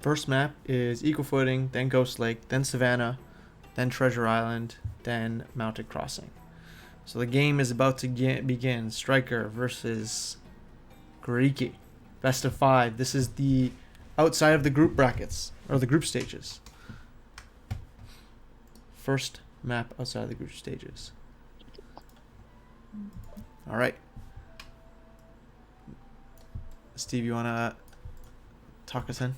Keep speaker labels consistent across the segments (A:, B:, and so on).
A: First map is Equal Footing, then Ghost Lake, then Savannah, then Treasure Island, then Mountain Crossing. So the game is about to begin. Striker versus Greeky. Best of 5. This is the outside of the group brackets, or the group stages. First map outside of the group stages. All right. Steve, you want to talk us in?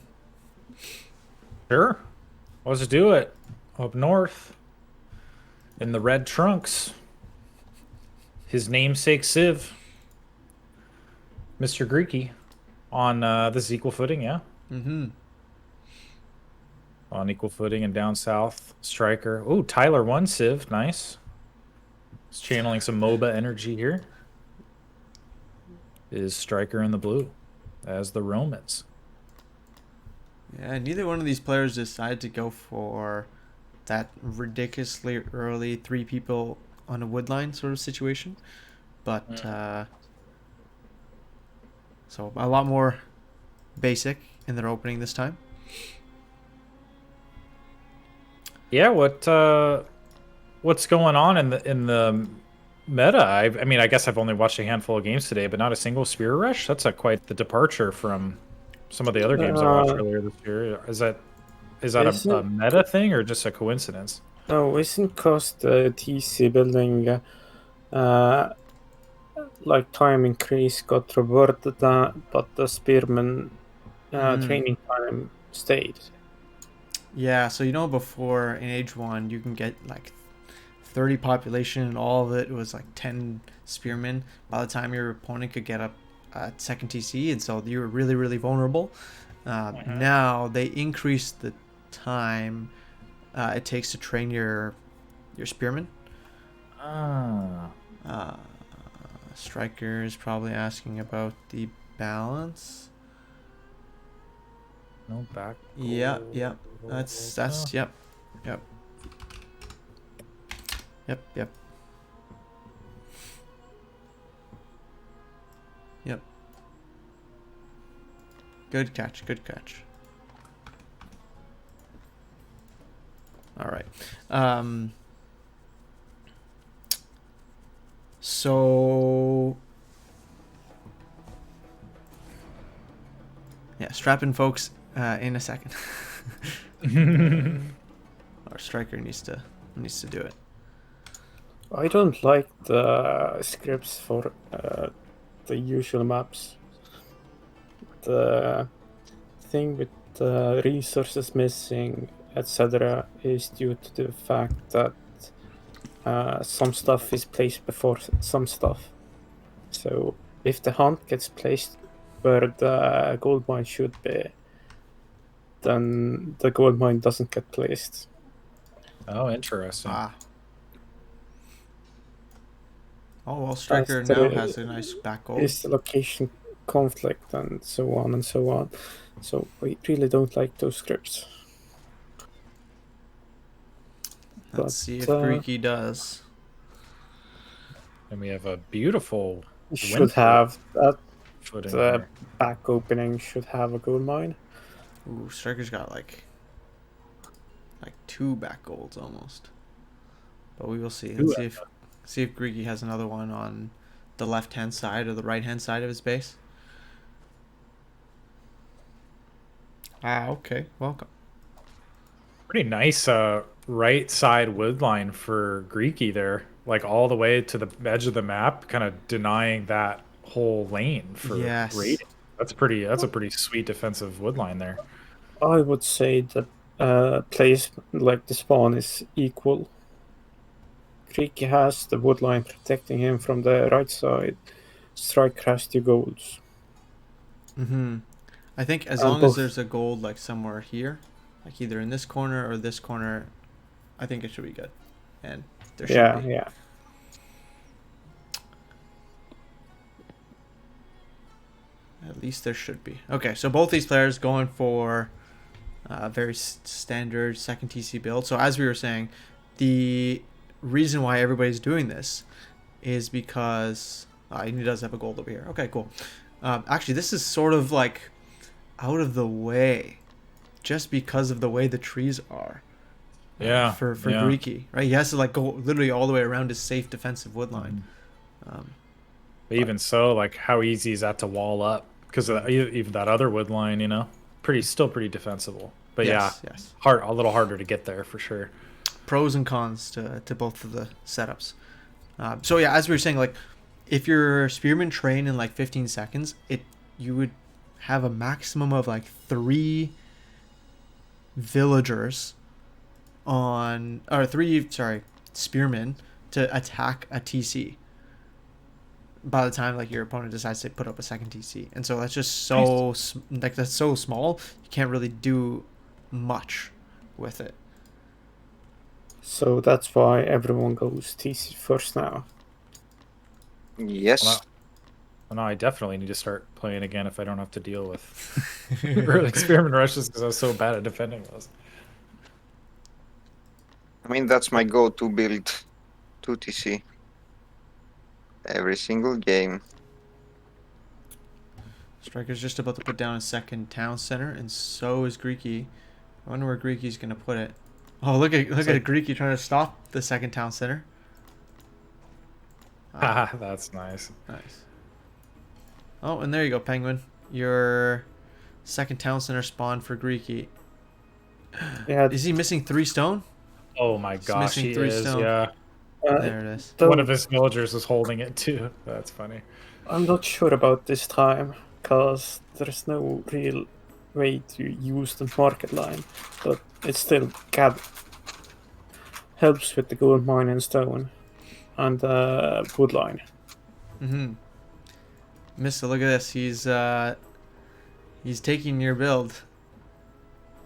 B: Sure. Let's do it. Up north, in the red trunks, his namesake Civ, Mr. Greeky, on this is equal footing, yeah?
A: Mm-hmm.
B: On equal footing and down south, Striker. Oh, Tyler won Civ. Nice. He's channeling some MOBA energy here. Is Striker in the blue as the Romans.
A: Yeah, neither one of these players decided to go for that ridiculously early 3 people on a wood line sort of situation. But, so a lot more basic in their opening this time.
B: Yeah, what's going on in the meta? I mean, I guess I've only watched a handful of games today, but not a single spear rush. That's quite the departure from some of the other games I watched earlier this year. Is that a meta thing or just a coincidence?
C: No, isn't cost TC building like time increase got rewarded, but the spearman training time stayed.
A: Yeah, so before in Age 1 you can get like 30 population and all of it was like 10 spearmen by the time your opponent could get up second TC, and so you were really, really vulnerable. Now they increased the time it takes to train your spearmen. Striker is probably asking about the balance.
B: No back.
A: Yeah. That's yep. Good catch. All right. So yeah, strap in, folks, in a second. Our Striker needs to do it.
C: I don't like the scripts for the usual maps. The thing with the resources missing, etc., is due to the fact that some stuff is placed before some stuff. So if the hunt gets placed where the gold mine should be, then the gold mine doesn't get placed.
B: Oh, interesting.
A: Oh, well, Striker now has a nice back goal.
C: Is the location conflict and so on and so on. So we really don't like those scripts.
A: Let's see if Greeky does.
B: And we have a beautiful.
C: Should have that. The back opening should have a gold mine.
A: Ooh, Striker's got like 2 back golds almost. But we will see. Let's see if Greeky has another one on the left-hand side or the right-hand side of his base. Okay. Welcome.
B: Pretty nice right side wood line for Greeky there. Like all the way to the edge of the map, kind of denying that whole lane for raiding. That's a pretty sweet defensive wood line there.
C: I would say the place like the spawn is equal. Greeky has the wood line protecting him from the right side. Striker has 2 golds.
A: I think as long as there's a gold like somewhere here, like either in this corner or this corner, I think it should be good. And there should be.
C: Yeah.
A: At least there should be. Okay, so both these players going for very standard second TC build. So as we were saying, the reason why everybody's doing this is because he does have a gold over here. Okay, cool. Actually, this is sort of like out of the way just because of the way the trees are.
B: Yeah.
A: For Greeky, right? He has to like go literally all the way around his safe defensive wood line.
B: But even so, like how easy is that to wall up? Because even that other wood line, you know, still pretty defensible. But
A: yes.
B: a little harder to get there for sure.
A: Pros and cons to both of the setups. So yeah, as we were saying, like if your spearmen train in like 15 seconds, you would have a maximum of like 3 villagers spearmen to attack a TC by the time like your opponent decides to put up a second TC. And so that's just that's so small, you can't really do much with it.
C: So that's why everyone goes TC first now.
D: Yes.
B: Well, no, I definitely need to start playing again if I don't have to deal with early experiment rushes because I was so bad at defending those.
D: I mean, that's my go-to build, 2TC. Every single game.
A: Striker's just about to put down a second town center, and so is Greeky. I wonder where Greeky's gonna put it. Oh, look at Greeky trying to stop the second town center.
B: That's nice.
A: Nice. Oh, and there you go, Penguin. Your second town center spawn for Greeky.
C: Yeah.
A: Is he missing 3 stone?
B: Oh my gosh,
A: missing
B: he
A: 3
B: is.
A: stone.
B: Yeah.
A: There it is.
B: One of his villagers is holding it too. That's funny.
C: I'm not sure about this time, because there's no real way to use the market line, but it still helps with the gold mine and stone and the wood line.
A: Mister, look at this. He's taking your build.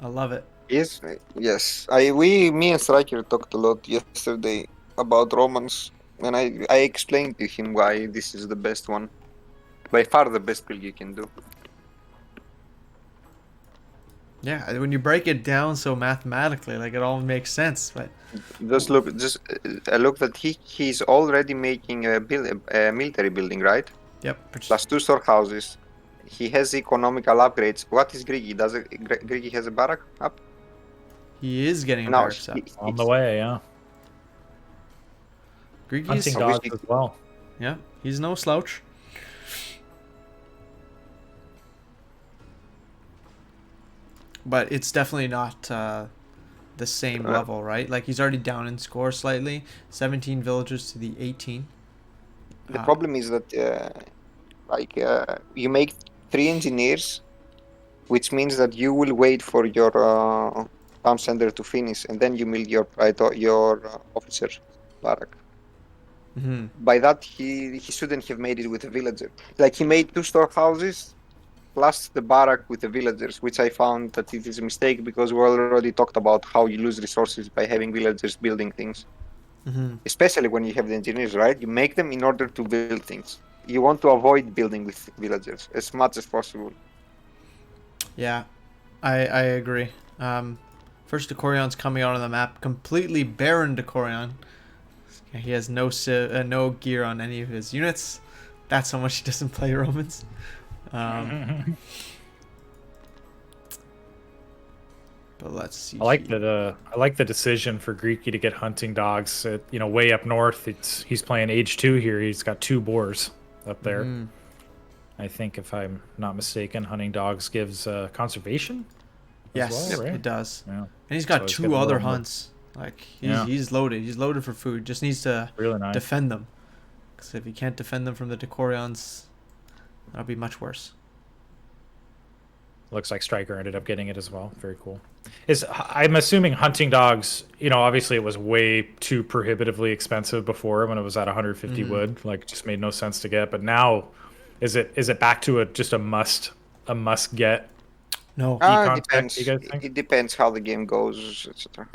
A: I love it.
D: Yes. Me and Striker talked a lot yesterday about Romans, and I explained to him why this is the best one. By far the best build you can do.
A: Yeah, when you break it down so mathematically, like it all makes sense. But
D: Just look that he's already making a military building, right?
A: Yep.
D: Plus 2 storehouses. He has economical upgrades. What is Greeky? Greeky has a barrack up?
A: He is getting a
D: No,
A: barracks up.
B: On the way, yeah.
A: Greeky
B: Hunting
A: is
B: dogs as well.
A: Yeah, he's no slouch. But it's definitely not the same level, right? Like he's already down in score slightly. 17 villagers to the 18.
D: The problem is that you make 3 engineers, which means that you will wait for your town center to finish, and then you build your officer barrack. By that, he shouldn't have made it with a villager. Like he made 2 storehouses plus the barrack with the villagers, which I found that it is a mistake because we already talked about how you lose resources by having villagers building things. Especially when you have the engineers, right? You make them in order to build things. You want to avoid building with villagers as much as possible.
A: Yeah, I agree. First Decorian's coming out on the map, completely barren Decorion. He has no gear on any of his units. That's how much he doesn't play Romans. But let's see.
B: I like the decision for Greeky to get hunting dogs. Way up north. He's playing age 2 here. He's got 2 boars up there. I think, if I'm not mistaken, hunting dogs gives conservation.
A: Yes,
B: well, right?
A: It does.
B: Yeah.
A: And he's got
B: So
A: 2 other hunts. Like he's loaded. He's loaded for food. Just needs to
B: really nice.
A: Defend them. Because if he can't defend them from the Decorions, that'll be much worse.
B: Looks like Striker ended up getting it as well. Very cool. I'm assuming hunting dogs, obviously it was way too prohibitively expensive before when it was at 150 wood. Like, just made no sense to get. But now, is it back to just a must get?
A: No.
D: It depends. It depends how the game goes, etc.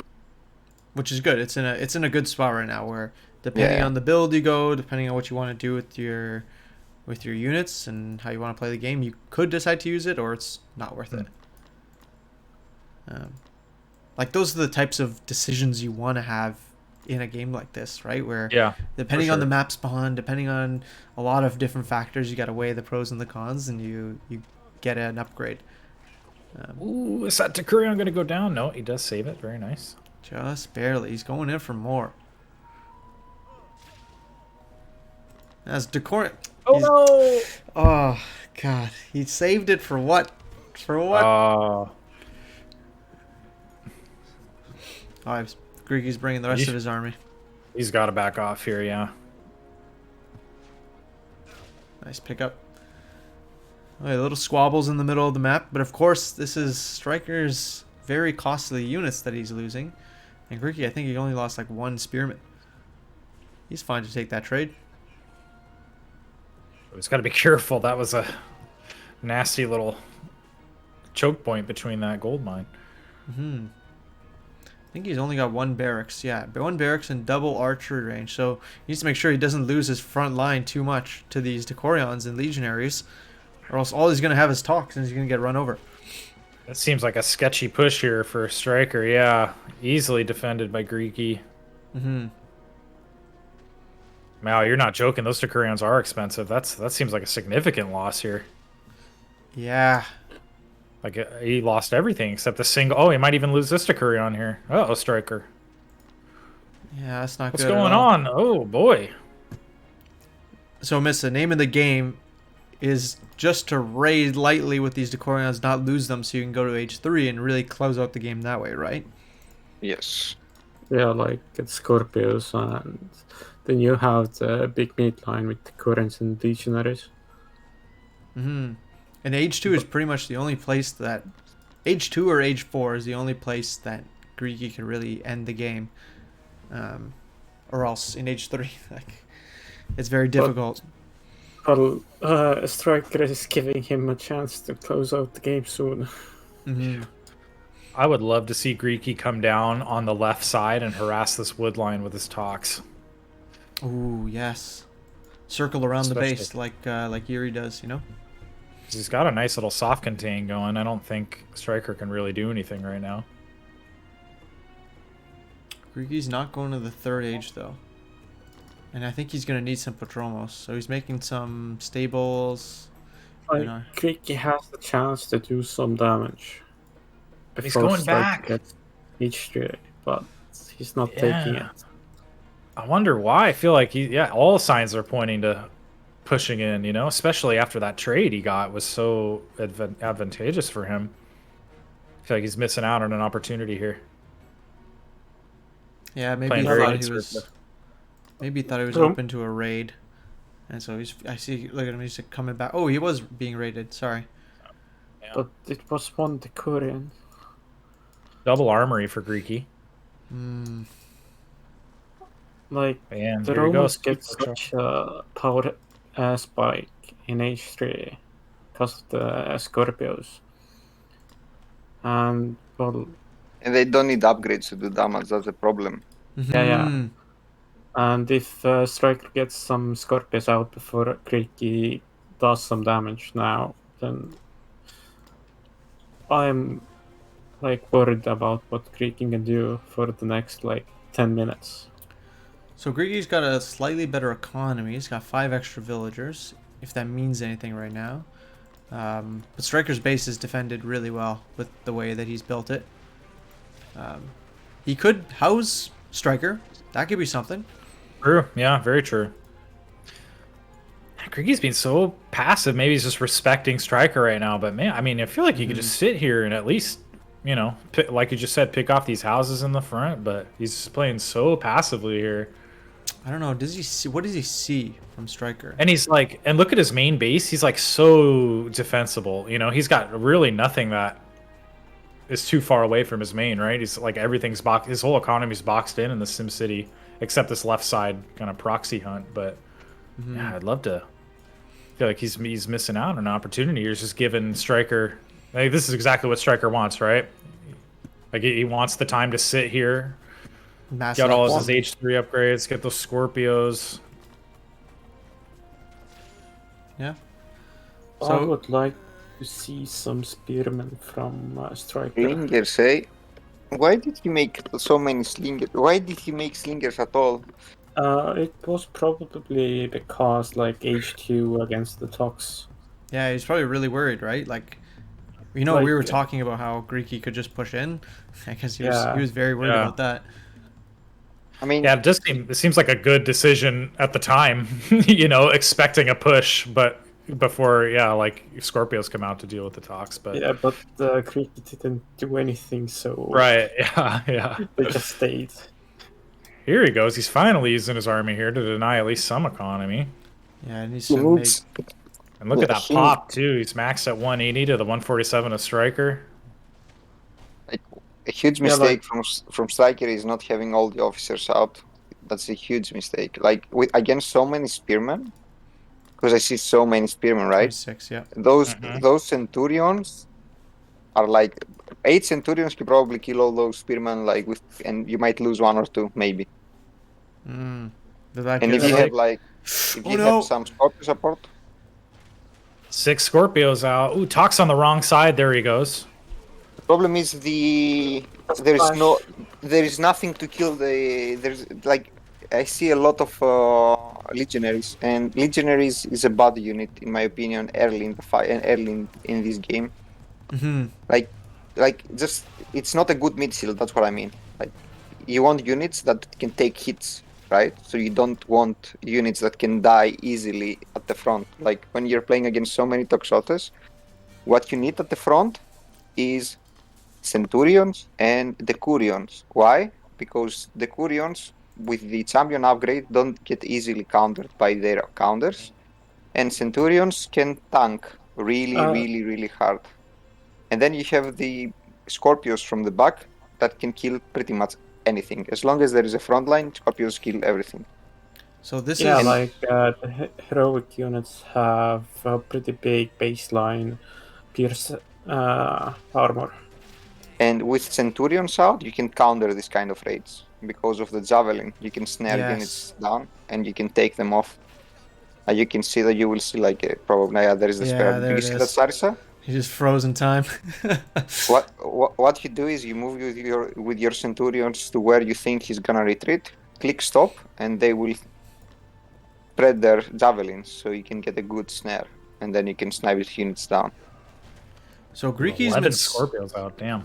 A: Which is good. It's in a good spot right now where depending on the build you go, depending on what you want to do with your units and how you want to play the game, you could decide to use it, or it's not worth it. Like, those are the types of decisions you want to have in a game like this, right? Where depending on the map spawn, depending on a lot of different factors, you got to weigh the pros and the cons, and you get an upgrade.
B: Ooh, is that Decurion going to go down? No, he does save it. Very nice.
A: Just barely. He's going in for more. As Decor.
B: Oh no!
A: Oh god, he saved it for what? For what?
B: Oh,
A: Greeky's bringing the rest of his army.
B: he's got to back off here. Yeah.
A: Nice pickup. Okay, little squabbles in the middle of the map, but of course this is Striker's very costly units that he's losing. And Greeky, I think he only lost like 1 spearman. He's fine to take that trade.
B: He's got to be careful. That was a nasty little choke point between that gold mine.
A: I think he's only got 1 barracks. Yeah, 1 barracks and double archery range. So he needs to make sure he doesn't lose his front line too much to these Decorions and Legionaries. Or else all he's going to have is talks and he's going to get run over.
B: That seems like a sketchy push here for Striker. Yeah, easily defended by Greeky. Wow, you're not joking. Those Decurions are expensive. That seems like a significant loss here.
A: Yeah.
B: Like, he lost everything except the single... Oh, he might even lose this Decurion here. Uh-oh, Striker.
A: Yeah, that's not
B: What's
A: good.
B: going on? Oh, boy.
A: So, Miss, the name of the game is just to raid lightly with these Decorions, not lose them so you can go to H3 and really close out the game that way, right?
D: Yes.
C: Yeah, like get Scorpios, and then you have the big meat line with the Decorions and Legionaries.
A: And H2 is pretty much the only place that... H2 or H4 is the only place that Greeky can really end the game. Or else in H3, like, it's very difficult.
C: Well, Striker is giving him a chance to close out the game soon.
B: I would love to see Greeky come down on the left side and harass this wood line with his talks.
A: Ooh, yes. Circle around the base like Yuri does, you know?
B: He's got a nice little soft contain going. I don't think Striker can really do anything right now.
A: Greeky's not going to the 3rd age, though. And I think he's going to need some Patromos. So he's making some stables.
C: Greeky has the chance to do some damage.
B: He's going back.
C: H3, but he's not taking it.
B: I wonder why. I feel like all signs are pointing to pushing in, you know, especially after that trade he got was so advantageous for him. I feel like he's missing out on an opportunity here.
A: Yeah, maybe he thought he was. Maybe he thought he was open to a raid, and so he's. I see. Look at him. He's coming back. Oh, he was being raided. Sorry.
B: Yeah.
C: But it was 1 Decorion.
B: Double armory for Greeky.
C: Like,
B: and
C: the Romans get such a power spike in H3 because of the Scorpios. And, well...
D: And they don't need upgrades to do damage, that's the problem.
C: Yeah. And if Striker gets some Scorpios out before Greeky does some damage now, then I'm like worried about what Greeky can do for the next like 10 minutes.
A: So Greeky's got a slightly better economy. He's got 5 extra villagers, if that means anything right now. But Striker's base is defended really well with the way that he's built it. He could house Striker. That could be something.
B: True. Yeah, very true. Greeky's been so passive. Maybe he's just respecting Striker right now. But man, I mean, I feel like he could just sit here and at least, you know, like you just said, pick off these houses in the front. But he's playing so passively here.
A: I don't know. Does he see? What does he see from Striker?
B: And he's like, and look at his main base. He's like so defensible. You know, he's got really nothing that is too far away from his main, right? He's like everything's boxed. His whole economy's boxed in the Sim City, except this left side kind of proxy hunt. But yeah, I'd love to. I feel like he's missing out on an opportunity. He's just giving Striker. Like, this is exactly what Striker wants, right? Like he wants the time to sit here. Got all his H3 upgrades, get those Scorpios.
A: Yeah.
C: So I would like to see some spearmen from Striker.
D: Slingers, eh? Why did he make so many slingers? Why did he make slingers at all?
C: It was probably because like H2 against the Tox.
A: Yeah, he's probably really worried, right? Like, You know,
C: Like,
A: we were talking about how Greeky could just push in. I guess he was very worried
B: Yeah.
A: about that.
D: I mean,
B: Yeah, it seems like a good decision at the time, you know, expecting a push, but before, yeah, like Scorpios come out to deal with the talks, but
C: Yeah, but Greeky didn't do anything, so
B: right, yeah.
C: they just stayed.
B: Here he goes. He's finally using his army here to deny at least some economy.
A: Yeah, it needs
D: he
A: to make.
D: needs.
B: And look
D: Yeah,
B: at that pop too. He's maxed at 180 to the 147 of striker.
D: Like, a huge
C: Yeah,
D: mistake
C: like-
D: from Striker is not having all the officers out. That's a huge mistake. Like against so many spearmen, because I see so many spearmen, right?
A: 26, yeah.
D: Those centurions are like 8 centurions can probably kill all those spearmen and you might lose 1 or 2 maybe.
A: Mm. Did that
D: And
A: get
D: if you
A: like...
D: have
A: Oh no!
D: some Scorpio support,
B: 6 Scorpios out. Ooh, Talk's on the wrong side. There he goes.
D: the problem is there is nothing to kill there's like I see a lot of legionaries, and legionaries is a bad unit in my opinion early in the fight and early in this game.
A: Mm-hmm.
D: Like just it's not a good mid shield, that's what I mean. Like you want units that can take hits, right? So you don't want units that can die easily at the front. Like when you're playing against so many Toxotes, what you need at the front is Centurions and Decurions. Why? Because Decurions with the champion upgrade don't get easily countered by their counters, and Centurions can tank really hard. And then you have the Scorpios from the back that can kill pretty much anything. As long as there is a front line, Scorpios kill everything.
A: So this
C: Yeah,
A: is...
C: like the heroic units have a pretty big baseline pierce armor.
D: And with Centurions out, you can counter this kind of raids. Because of the Javelin, you can snare
A: Yes.
D: units down and you can take them off. You can see that you will see like probably there is the
A: Yeah,
D: spare.
A: there
D: Do you
A: it
D: see
A: is.
D: that, Sarisa?
A: He just froze in time.
D: What you do is you move with your Centurions to where you think he's gonna retreat. Click stop, and they will spread their javelins, so you can get a good snare, and then you can snipe his units down.
A: So Greeky's
B: 11
A: been...
B: Scorpios out. Damn.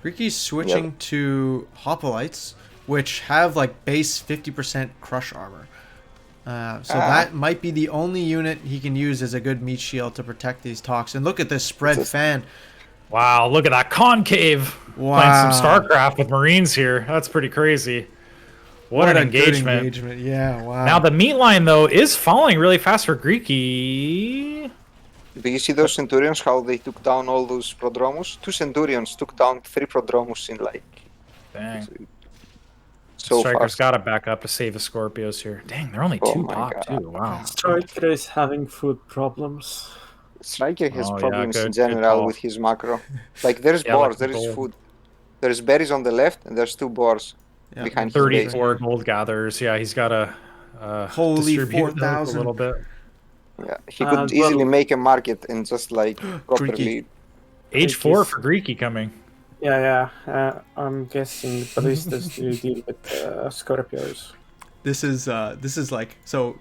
A: Greeky's switching to Hoplites, which have like base 50% crush armor. So that might be the only unit he can use as a good meat shield to protect these talks. And look at this spread fan.
B: Wow, look at that concave.
A: Wow.
B: Playing some StarCraft with Marines here. That's pretty crazy. What an
A: a good
B: engagement.
A: engagement. Yeah, wow.
B: Now the meat line though is falling really fast for Greeky.
D: Do you see those Centurions, how they took down all those Prodromus? 2 Centurions took down 3 Prodromus in like...
B: Dang.
D: So
B: Striker's
D: fast.
B: got to back up to save the Scorpios here. Dang, they're only
D: Oh
B: 2
D: my
B: pop
D: God.
B: too. Wow.
C: Striker is having food problems.
D: Striker has
B: Oh, yeah,
D: problems in
B: good
D: general
B: call.
D: with his macro. Like there's
B: Yeah,
D: boars,
B: like
D: there is
B: gold.
D: food. There's berries on the left, and there's 2 boars
A: Yeah,
D: behind his base.
B: 34 gold gatherers. Yeah, he's got to
A: Holy
B: distribute those
A: 4,000.
B: a little bit.
D: Yeah, he could
C: well-
D: easily make a market and just like properly.
B: Age
C: Greeky's-
B: 4 for Greeky coming.
C: Yeah. I'm guessing ballistas do deal with Scorpios.
A: This is like, so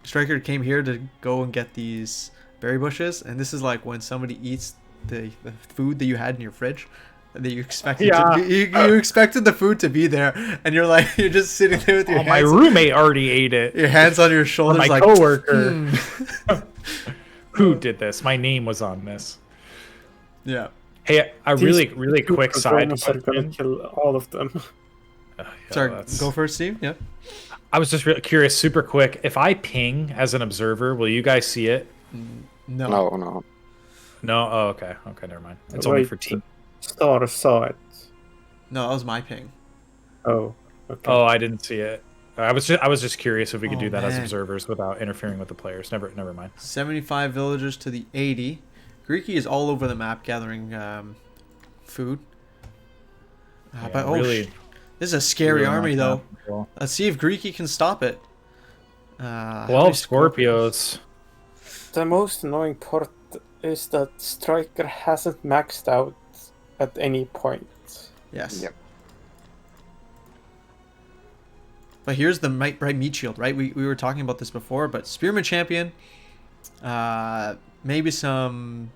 A: Striker came here to go and get these berry bushes, and this is like when somebody eats the food that you had in your fridge that you expected
B: Yeah.
A: you expected the food to be there, and you're like, you're just sitting there with your
B: Oh, my
A: hands,
B: roommate already ate it.
A: your hands on your shoulders,
B: my
A: like
B: coworker.
A: "Hmm."
B: Who did this? My name was on this.
A: Yeah.
B: Hey, a really
C: These
B: quick side
C: Prodromus are gonna
B: question.
C: kill all of them.
B: Yeah,
A: Sorry,
B: that's-
A: go first, Steve. Yeah.
B: I was just really curious, super quick. If I ping as an observer, will you guys see it?
A: No.
D: No.
B: No. Oh, okay. Okay, never mind. It's only
C: Wait,
B: for team.
C: Star saw it.
A: No, that was my ping.
C: Oh, okay.
B: Oh, I didn't see it. I was just curious if we could
A: Oh,
B: do that as
A: man.
B: observers without interfering with the players. Never mind.
A: 75 villagers to the 80. Greeky is all over the map gathering food.
B: Yeah,
A: But
B: really,
A: this is a scary
B: really
A: army, though.
B: not control.
A: Let's see if Greeky can stop it. How
B: 12
A: many
B: Scorpios.
C: The most annoying part is that Striker hasn't maxed out at any point.
A: Yes.
D: Yep.
A: But here's the bright meat shield, right? We were talking about this before, but Spearman Champion, maybe some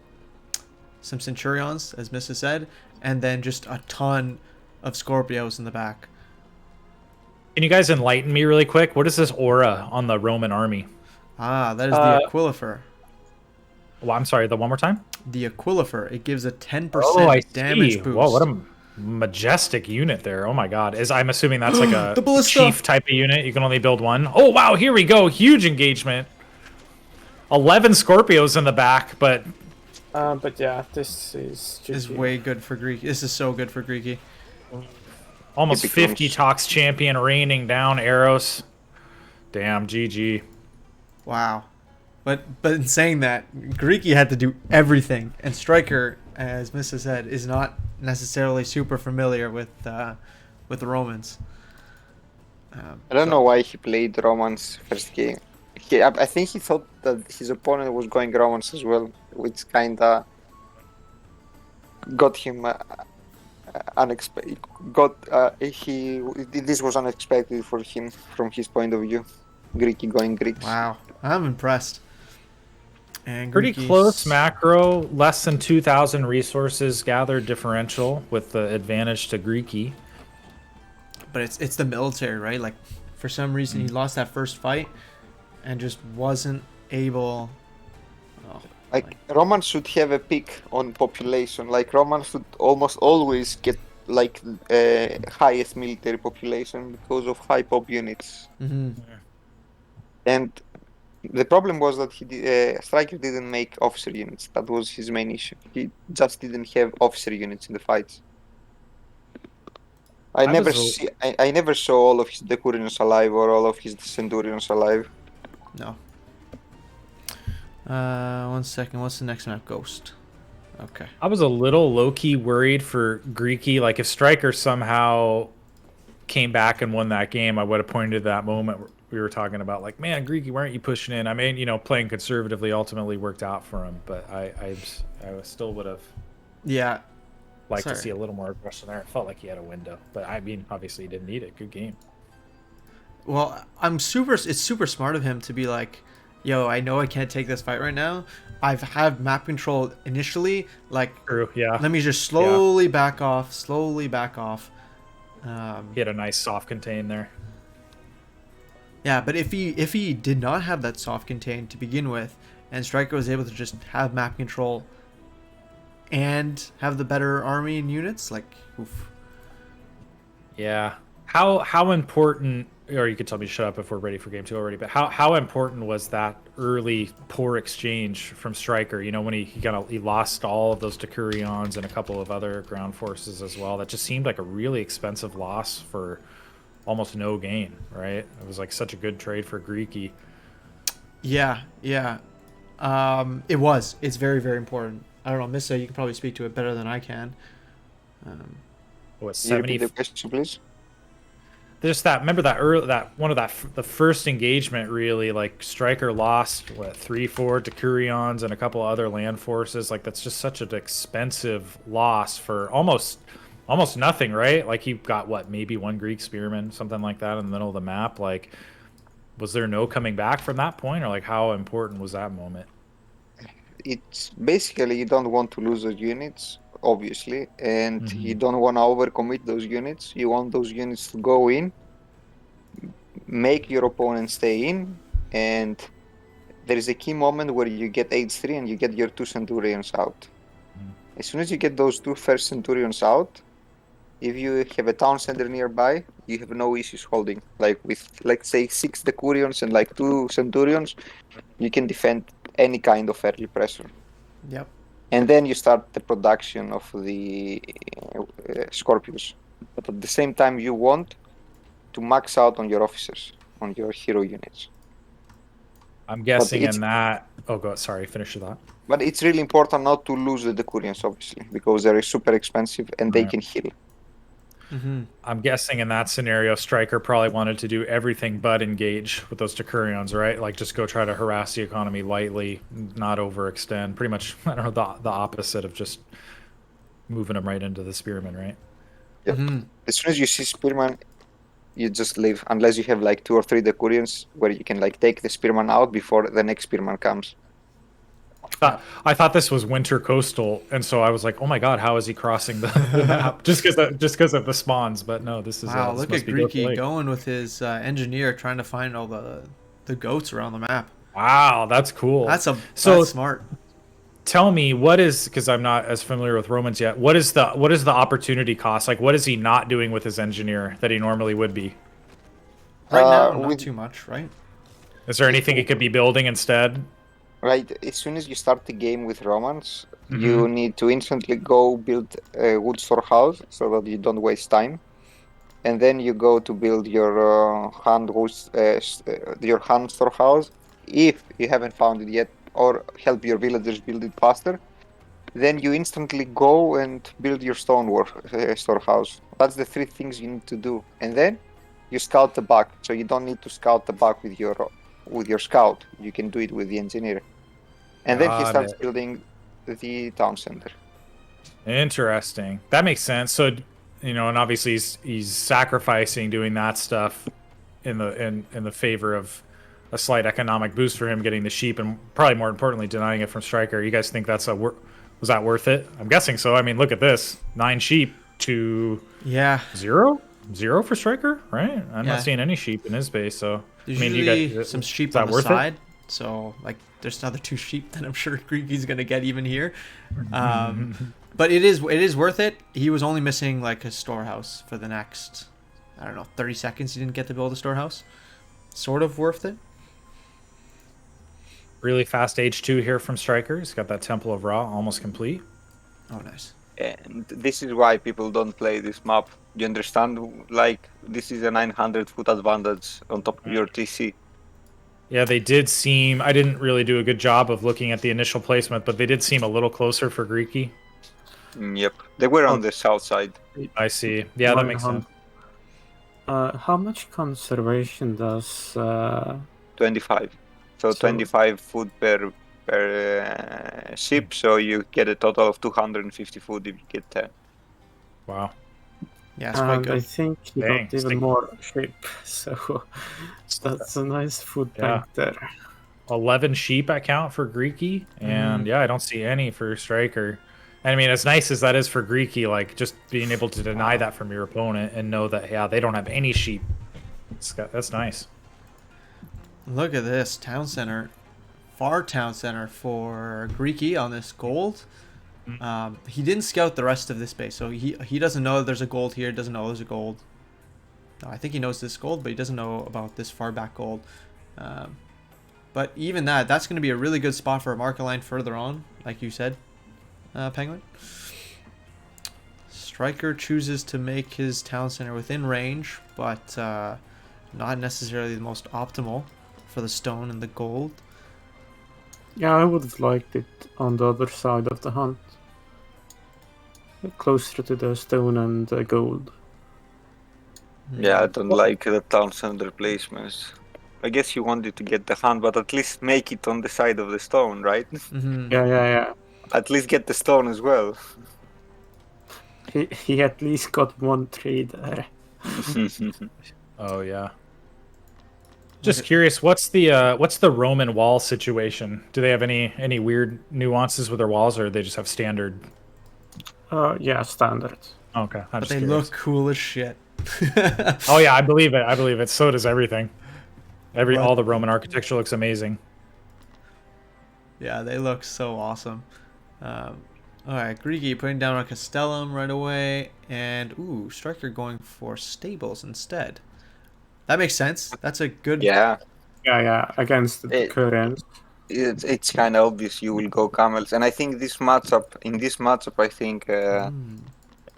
A: some Centurions, as Missa said, and then just a ton of Scorpios in the back.
B: Can you guys enlighten me really quick? What is this aura on the Roman army?
A: Ah, that is the Aquilifer.
B: Well, I'm sorry, the one more time?
A: The Aquilifer. It gives a 10%
B: I
A: damage
B: see.
A: boost.
B: Whoa, what a majestic unit there. Oh my god. I'm assuming that's like a
A: The
B: chief type of unit. You can only build one. Oh wow, here we go. Huge engagement. 11 Scorpios in the back, but
C: yeah, this is
A: This is way good for Greeky. This is so good for Greeky.
B: almost 50 Tox champion raining down arrows. Damn, GG.
A: Wow. But in saying that, Greeky had to do everything, and Striker, as Missa said, is not necessarily super familiar with the Romans.
D: I don't know why he played Romans first game. I think he thought that his opponent was going Romans as well, which kinda got him unexpected. This was unexpected for him from his point of view. Greeky going Greeks.
A: Wow, I'm impressed. And
B: Pretty
A: Greeky's
B: close macro, less than 2,000 resources gathered differential with the advantage to Greeky.
A: But it's the military, right? Like, for some reason, he lost that first fight and just wasn't able.
D: Romans should have a peak on population. Like Romans should almost always get like highest military population because of high pop units.
A: Mm-hmm.
D: And the problem was that Striker didn't make officer units. That was his main issue. He just didn't have officer units in the fights. I never saw all of his Decurions alive or all of his Centurions alive.
A: No. 1 second. What's the next map? Ghost. Okay.
B: I was a little low-key worried for Greeky. Like, if Striker somehow came back and won that game, I would have pointed to that moment we were talking about. Like, man, Greeky, why aren't you pushing in? I mean, you know, playing conservatively ultimately worked out for him, but I still would have liked to see a little more aggression there. It felt like he had a window, but I mean, obviously he didn't need it. Good game.
A: Well, it's super smart of him to be like, yo, I know I can't take this fight right now. I've had map control initially. Like,
B: true, yeah.
A: Let me just slowly back off.
B: He had a nice soft contain there.
A: Yeah, but if he did not have that soft contain to begin with, and Striker was able to just have map control and have the better army and units, like, oof.
B: Yeah. How important, or you could tell me to shut up if we're ready for game 2 already, but how important was that early poor exchange from Striker? You know, when he lost all of those Decurions and a couple of other ground forces as well. That just seemed like a really expensive loss for almost no gain, right? It was like such a good trade for Greeky.
A: Yeah. It was. It's very, very important. I don't know, Missa, you can probably speak to it better than I can.
B: What, 70?
D: The question, please.
B: Just that. Remember the first engagement, really, like Striker lost 3-4 Decurions and a couple other land forces. Like, that's just such an expensive loss for almost nothing, right? Like, he got maybe one Greek spearman, something like that, in the middle of the map. Like, was there no coming back from that point, or like how important was that moment?
D: It's basically you don't want to lose those units, obviously, and you don't want to overcommit those units. You want those units to go in, make your opponent stay in, and there is a key moment where you get H3 and you get your 2 Centurions out. As soon as you get those 2 first Centurions out, if you have a town center nearby, you have no issues holding. Like with, let's say, 6 Decurions and like 2 Centurions, you can defend any kind of early pressure.
A: Yep.
D: And then you start the production of the Scorpios. But at the same time, you want to max out on your officers, on your hero units.
B: I'm guessing in that... Oh, go. Sorry, finish your thought.
D: But it's really important not to lose the Decurions, obviously, because they're super expensive and they can heal.
B: I'm guessing in that scenario, Striker probably wanted to do everything but engage with those Decurions, right? Like, just go try to harass the economy lightly, not overextend. Pretty much, I don't know, the opposite of just moving them right into the spearmen, right?
D: Yep. As soon as you see spearman, you just leave, unless you have like 2 or 3 Decurions where you can like take the spearman out before the next spearman comes.
B: I thought this was winter coastal, and so I was like, "Oh my god, how is he crossing the map?" Just because of the spawns. But no, this is
A: Wow,
B: this
A: look
B: must
A: at
B: be Goat
A: Greeky
B: Lake.
A: going with his engineer trying to find all the goats around the map.
B: Wow, that's cool. So
A: That's smart.
B: tell me, what is, because I'm not as familiar with Romans yet. What is the opportunity cost? Like, what is he not doing with his engineer that he normally would be?
A: Right now, not
D: With
A: too much, right?
B: Is there anything he could be building instead?
D: right, as soon as you start the game with Romans,
B: Mm-hmm.
D: you need to instantly go build a wood storehouse so that you don't waste time. And then you go to build your your hand storehouse. If you haven't found it yet, or help your villagers build it faster, then you instantly go and build your storehouse. That's the three things you need to do, and then you scout the back. So you don't need to scout the back with your scout. You can do it with the engineer, and then he
B: Got
D: starts
B: it.
D: building the town center.
B: Interesting. That makes sense. So, and obviously he's sacrificing doing that stuff in the favor of a slight economic boost for him getting the sheep, and probably more importantly denying it from Striker. You guys think that's was that worth it? I'm guessing so. I mean, look at this: 9 sheep to
A: Yeah.
B: 0 for Striker, right? I'm
A: Yeah.
B: not seeing any sheep in his base. So
A: There's
B: I mean,
A: usually some sheep
B: is that
A: on the
B: worth it?
A: side, so like there's another 2 sheep that I'm sure Greeky's gonna get even here. But it is worth it. He was only missing like a storehouse for the next, I don't know, 30 seconds. He didn't get to build a storehouse. Sort of worth it.
B: Really fast H2 here from Striker. He's got that Temple of Ra almost complete.
A: Oh, nice.
D: And this is why people don't play this map. You understand? Like, this is a 900-foot advantage on top of your TC.
B: Yeah, they did seem. I didn't really do a good job of looking at the initial placement, but they did seem a little closer for Greeky.
D: Yep, they were on the south side.
B: I see. Yeah, that makes sense.
C: How much conservation does
D: 25. So 25 food per ship, so you get a total of 250 food if you get 10.
B: Wow.
A: Yeah, it's quite
C: and I
A: good.
C: think he
B: Dang,
C: got even more sheep, so that's a nice food bank there.
B: 11 sheep at count for Greeky, and yeah, I don't see any for Striker. And I mean, as nice as that is for Greeky, like just being able to deny that from your opponent and know that, yeah, they don't have any sheep. That's nice.
A: Look at this town center, far town center for Greeky on this gold. He didn't scout the rest of this base, so he doesn't know there's a gold here. Doesn't know there's a gold. No, I think he knows this gold, but he doesn't know about this far back gold. But even that's going to be a really good spot for a marker line further on, like you said, Penguin. Striker chooses to make his town center within range, but not necessarily the most optimal for the stone and the gold.
C: Yeah, I would have liked it on the other side of the hunt. Closer to the stone and the gold.
D: Yeah, I don't like the town center placements. I guess you wanted to get the hunt, but at least make it on the side of the stone, right?
C: Yeah.
D: At least get the stone as well.
C: He at least got 1 tree there.
B: Oh yeah. Just curious, what's the Roman wall situation? Do they have any weird nuances with their walls, or they just have standard?
C: Yeah, standard.
B: Okay,
A: but they look cool as shit.
B: Oh yeah, I believe it. I believe it. So does everything. All the Roman architecture looks amazing.
A: Yeah, they look so awesome. All right, Greeky putting down a Castellum right away, and ooh, Striker going for stables instead. That makes sense. That's a good.
D: Yeah.
C: Against the current.
D: It's kind of obvious you will go camels, and I think in this matchup, I think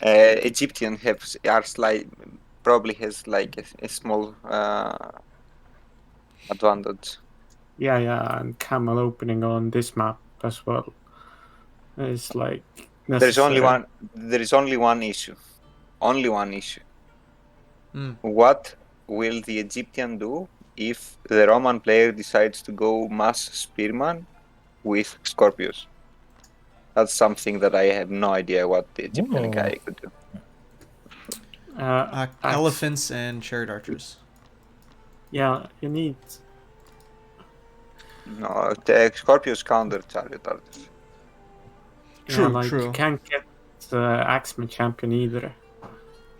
D: Egyptian probably has like a small advantage.
C: Yeah, and camel opening on this map as well is like
D: necessary. There is only one issue. Only one issue. What will the Egyptian do if the Roman player decides to go mass spearman with Scorpius? That's something that I have no idea what the Egyptian guy could do.
A: Elephants and chariot archers.
C: Yeah, you need.
D: No, the Scorpios counter chariot archers.
A: True,
C: Yeah, like
A: true.
C: you can't get Axeman champion either.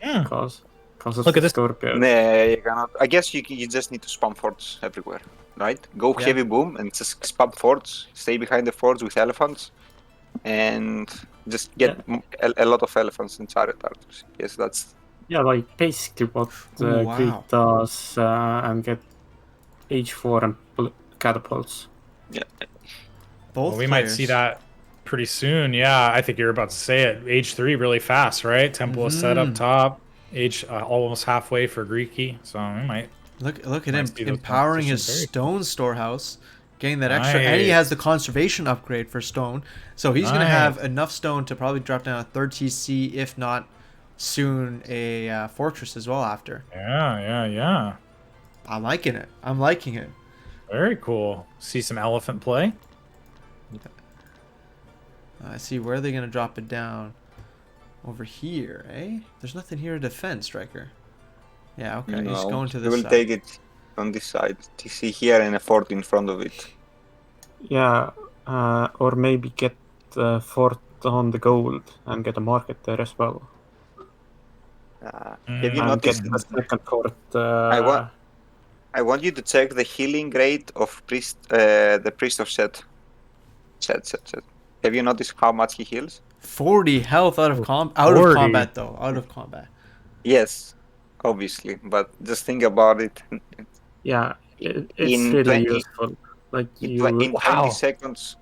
B: Hmm.
C: Because of
B: Look at
C: the
B: this.
C: Scorpio.
D: Nah, you cannot. I guess you just need to spam forts everywhere, right? Go
A: Yeah.
D: heavy boom and just spam forts. Stay behind the forts with elephants, and just get a lot of elephants and chariot archers. Yes, that's
C: Yeah, like basically what
A: Ooh,
C: Greek
A: wow.
C: does, and get H4 and catapults.
D: yeah.
A: Both
B: Well, we
A: players.
B: might see that pretty soon. Yeah, I think you're about to say it. Age 3 really fast, right? Temple is set up top. Age almost halfway for Greeky, so we might.
A: Look at
B: Might
A: him
B: see those
A: empowering his
B: competitions very
A: stone storehouse, getting that extra, and he has the conservation upgrade for stone. So he's gonna have enough stone to probably drop down a 3rd TC, if not soon a fortress as well after.
B: Yeah.
A: I'm liking it. I'm liking it.
B: Very cool. See some elephant play.
A: I see where are they gonna drop it down. Over here, eh? There's nothing here to defend, Striker. Yeah, okay. He's going to
D: You
A: this
D: will
A: side.
D: take it on this side. TC here and a fort in front of it.
C: Yeah, or maybe get fort on the gold and get a market there as well.
D: Have
B: Mm.
D: you
C: And
D: noticed?
C: get the second fort.
D: I want you to check the healing rate of the priest of Set. Set. Have you noticed how much he heals?
A: 40 health out of out
B: 40.
A: of combat though. Out of combat.
D: Yes, obviously, but just think about it.
C: Yeah, it's
D: In
C: really
D: 20
C: useful. Like
D: In,
C: you,
D: tw-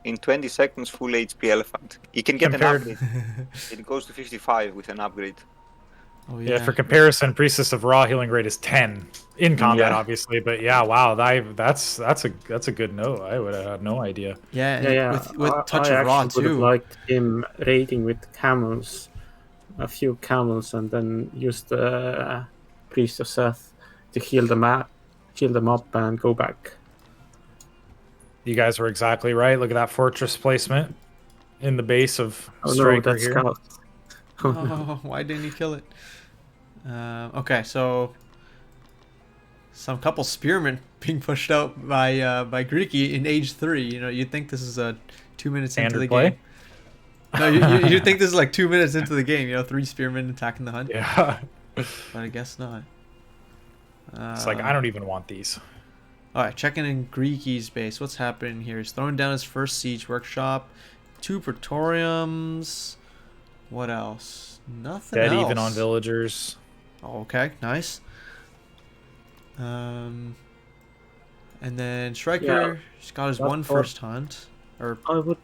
D: in 20 seconds, full HP elephant. You can get
B: Compared-
D: an upgrade. It goes to 55 with an upgrade.
A: Oh
B: Yeah, for comparison, Priestess of Raw healing rate is 10 in combat,
D: Yeah.
B: obviously. But yeah, wow, that's a good note. I would have had no idea.
A: Yeah. With touch of raw
C: actually would have
A: too.
C: liked him raiding with camels, a few camels, and then use the priest of Seth to heal them up, and go back.
B: You guys were exactly right. Look at that fortress placement in the base of
C: Oh no,
B: Striker
C: that's
B: here.
C: Scout. Oh, no.
A: Oh, why didn't he kill it? Okay, so some couple spearmen being pushed out by Greeky in age 3. You know, you'd think this is 2 minutes into
B: Standard
A: the
B: play?
A: game. No, you'd think this is like 2 minutes into the game. You know, 3 spearmen attacking the hunt.
B: Yeah.
A: But I guess not.
B: It's like, I don't even want these.
A: All right, checking in Greeky's base. What's happening here? He's throwing down his first siege workshop, 2 praetoriums. What else? Nothing
B: Dead
A: else.
B: even on villagers.
A: Oh, okay, nice. And then Striker, he's got his one first hunt. Or
C: I would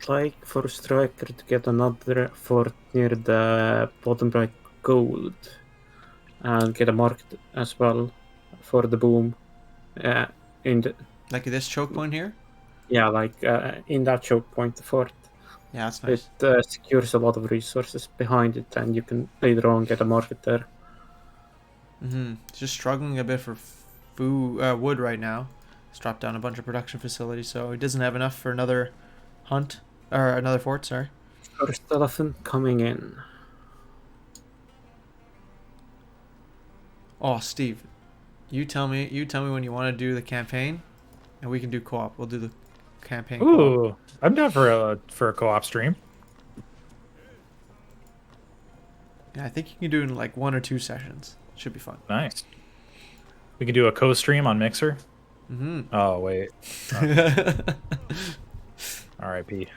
C: like for Striker to get another fort near the bottom right gold, and get a market as well for the boom. In the
A: like this choke point here.
C: in that choke point, the fort.
A: Yeah, that's nice.
C: It secures a lot of resources behind it, and you can later on get a market there.
A: Just struggling a bit for wood right now. He's dropped down a bunch of production facilities, so he doesn't have enough for another hunt or another fort. Sorry.
C: First elephant coming in.
A: Oh, Steve, you tell me when you want to do the campaign, and we can do co-op. We'll do the campaign.
B: Ooh,
A: co-op.
B: I'm down for a co-op stream.
A: Yeah, I think you can do it in like 1 or 2 sessions. Should be fun.
B: Nice. We can do a co-stream on Mixer. Oh wait. R.I.P.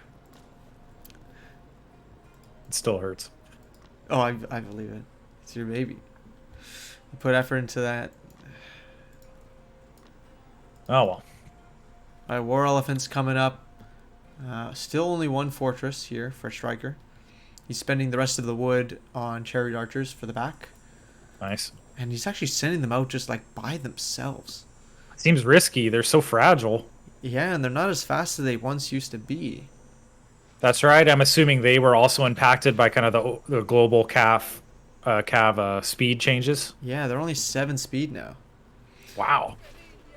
B: It still hurts.
A: Oh, I believe it. It's your baby. You put effort into that.
B: Oh well.
A: All right, War Elephant's coming up. Still only 1 fortress here for Striker. He's spending the rest of the wood on chariot archers for the back.
B: Nice.
A: And he's actually sending them out just like by themselves.
B: Seems risky. They're so fragile.
A: Yeah, and they're not as fast as they once used to be.
B: That's right. I'm assuming they were also impacted by kind of the global cav speed changes.
A: Yeah, they're only 7 speed now.
B: Wow.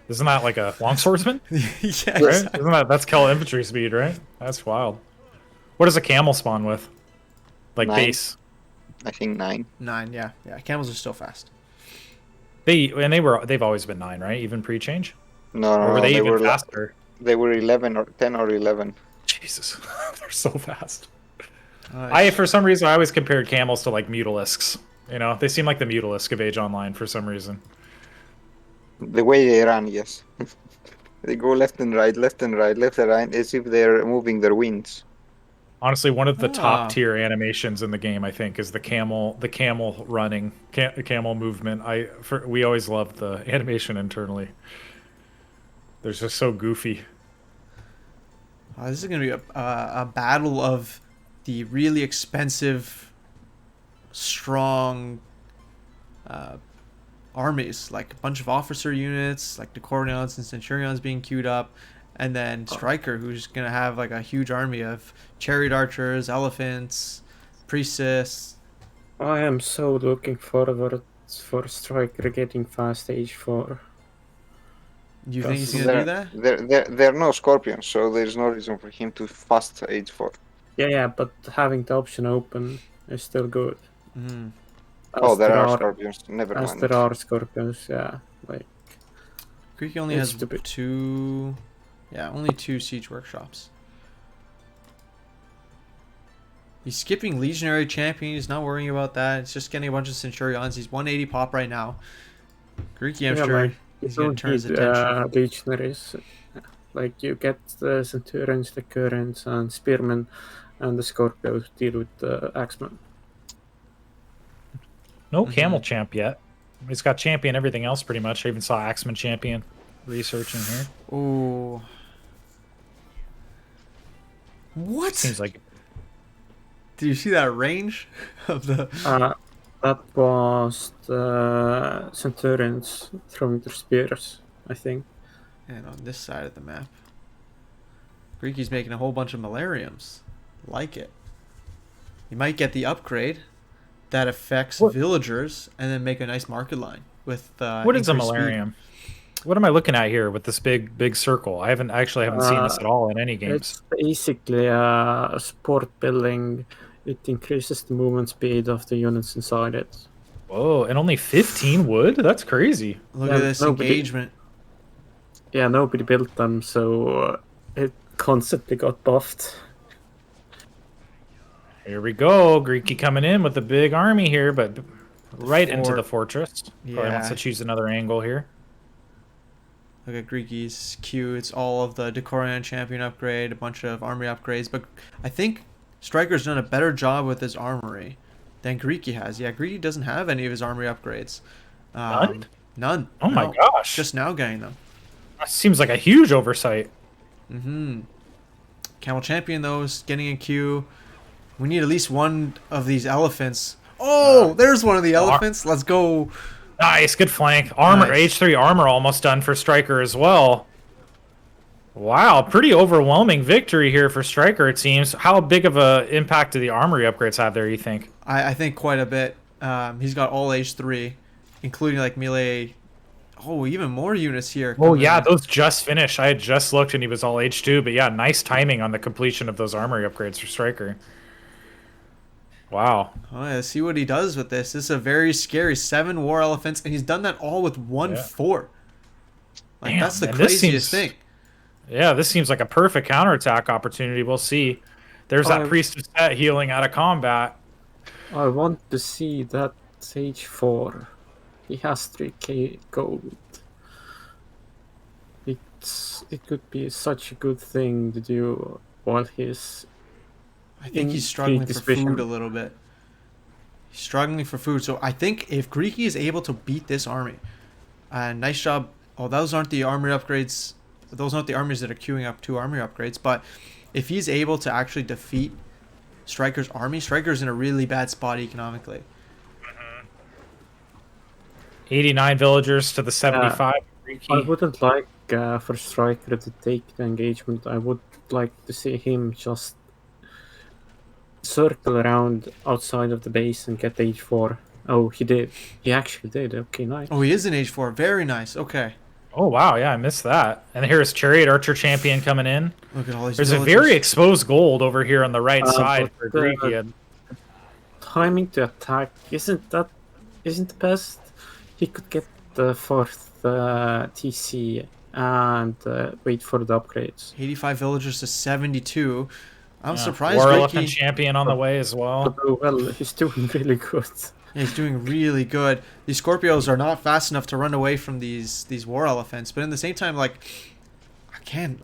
B: Isn't that like a longswordsman?
A: Yeah,
B: Right?
A: exactly.
B: Isn't that's Kel infantry speed, right? That's wild. What does a camel spawn with? Like
D: 9.
B: base.
D: I think 9.
A: 9, yeah. Camels are still fast.
B: They've always been 9, right? Even pre-change?
D: No,
B: Or were they even
D: were
B: faster?
D: They were 11 or 10 or 11.
B: Jesus, they're so fast.
A: Nice.
B: For some reason, I always compared camels to like mutalisks. You know, they seem like the mutalisk of Age Online for some reason.
D: The way they run, yes. They go left and right, left and right, left and right, as if they're moving their wings.
B: Honestly, one of the top
A: Ah.
B: tier animations in the game, I think, is the camel running, camel movement. We always loved the animation internally. They're just so goofy.
A: This is going to be a battle of the really expensive, strong armies. Like a bunch of officer units, like the Decorions and Centurions being queued up. And then Striker, who's going to have like a huge army of chariot archers, elephants, priestess.
C: I am so looking forward for Striker getting fast H4.
A: You think he's going to do that?
D: There are no scorpions, so there's no reason for him to fast H4.
C: Yeah, but having the option open is still good.
A: Mm.
D: Oh, there are scorpions. Never
C: as
D: mind.
C: there are scorpions, yeah. Like
A: Greeky only has two... Yeah, only 2 siege workshops. He's skipping Legionary Champion. He's not worrying about that. It's just getting a bunch of Centurions. He's 180 pop right now. Greeky, I'm sure he's going to turn his attention.
C: Legionaries. Like, you get the Centurions, the Currents, and Spearmen, and the Scorpios deal with the Axemen.
B: No camel champ yet. He's got champion everything else pretty much. I even saw Axeman champion researching here.
A: Ooh. What?
B: Seems like...
A: Did you see that range of the...
C: That was the Centurions throwing their spears, I think.
A: And on this side of the map, Greeky's making a whole bunch of Malariums. Like it. You might get the upgrade that affects villagers and then make a nice market line with
B: what is a Malarium? What am I looking at here with this big circle? I haven't seen this at all in any games.
C: It's basically a support building. It increases the movement speed of the units inside it.
B: Whoa, and only 15 wood? That's crazy.
A: Look at this engagement.
C: Yeah, nobody built them, so it constantly got buffed.
B: Here we go. Greeky coming in with a big army here, but right into the fortress.
A: Yeah.
B: Probably wants to choose another angle here.
A: Look at Greeky's queue. It's all of the Decorion champion upgrade, a bunch of armory upgrades. But I think Striker's done a better job with his armory than Greeky has. Yeah, Greeky doesn't have any of his armory upgrades.
B: None?
A: None.
B: Oh my gosh.
A: Just now getting them.
B: That seems like a huge oversight.
A: Mm-hmm. Camel champion, though, is getting a queue. We need at least one of these elephants. Oh, there's one of the elephants. Let's go.
B: Nice, good flank. Armor,
A: Nice.
B: H3 armor almost done for Striker as well. Wow, pretty overwhelming victory here for Striker, it seems. How big of an impact do the armory upgrades have there, you think?
A: I think quite a bit. He's got all H3, including like melee. Oh, even more units here.
B: Oh, yeah, those just finished. I had just looked and he was all H2, but yeah, nice timing on the completion of those armory upgrades for Striker. Wow.
A: Oh, yeah, let's see what he does with this. This is a very scary 7 war elephants, and he's done that all with 1 fort. Like,
B: Damn,
A: that's the
B: man, this
A: craziest
B: seems-
A: thing.
B: Yeah, this seems like a perfect counterattack opportunity. We'll see. There's that Priest of Set healing out of combat.
C: I want to see that H4. He has 3k gold. It could be such a good thing to do while he's...
A: I think he's struggling for food a little bit. He's struggling for food. So I think if Greeky is able to beat this army, nice job. Oh, those aren't the armory upgrades. Those aren't the armies that are queuing up 2 armory upgrades. But if he's able to actually defeat Striker's army, Striker's in a really bad spot economically.
B: 89 villagers to the 75.
C: I wouldn't like for Striker to take the engagement. I would like to see him just circle around outside of the base and get H4. Oh, he did. He actually did. Okay, nice.
A: Oh, he is in H4. Very nice. Okay.
B: Oh, wow. Yeah, I missed that. And here's Chariot Archer Champion coming in.
A: Look at all these
B: There's
A: villagers.
B: a very exposed gold over here on the right side for Greeky.
C: Timing to attack isn't the best. He could get the 4th TC and wait for the upgrades.
A: 85 villagers to 72. I'm
B: Yeah.
A: surprised
B: War
A: Greeky.
B: Elephant champion on the way as well.
C: But well, he's doing really good.
A: Yeah, he's doing really good. These Scorpios are not fast enough to run away from these war elephants, but in the same time, like, I can't.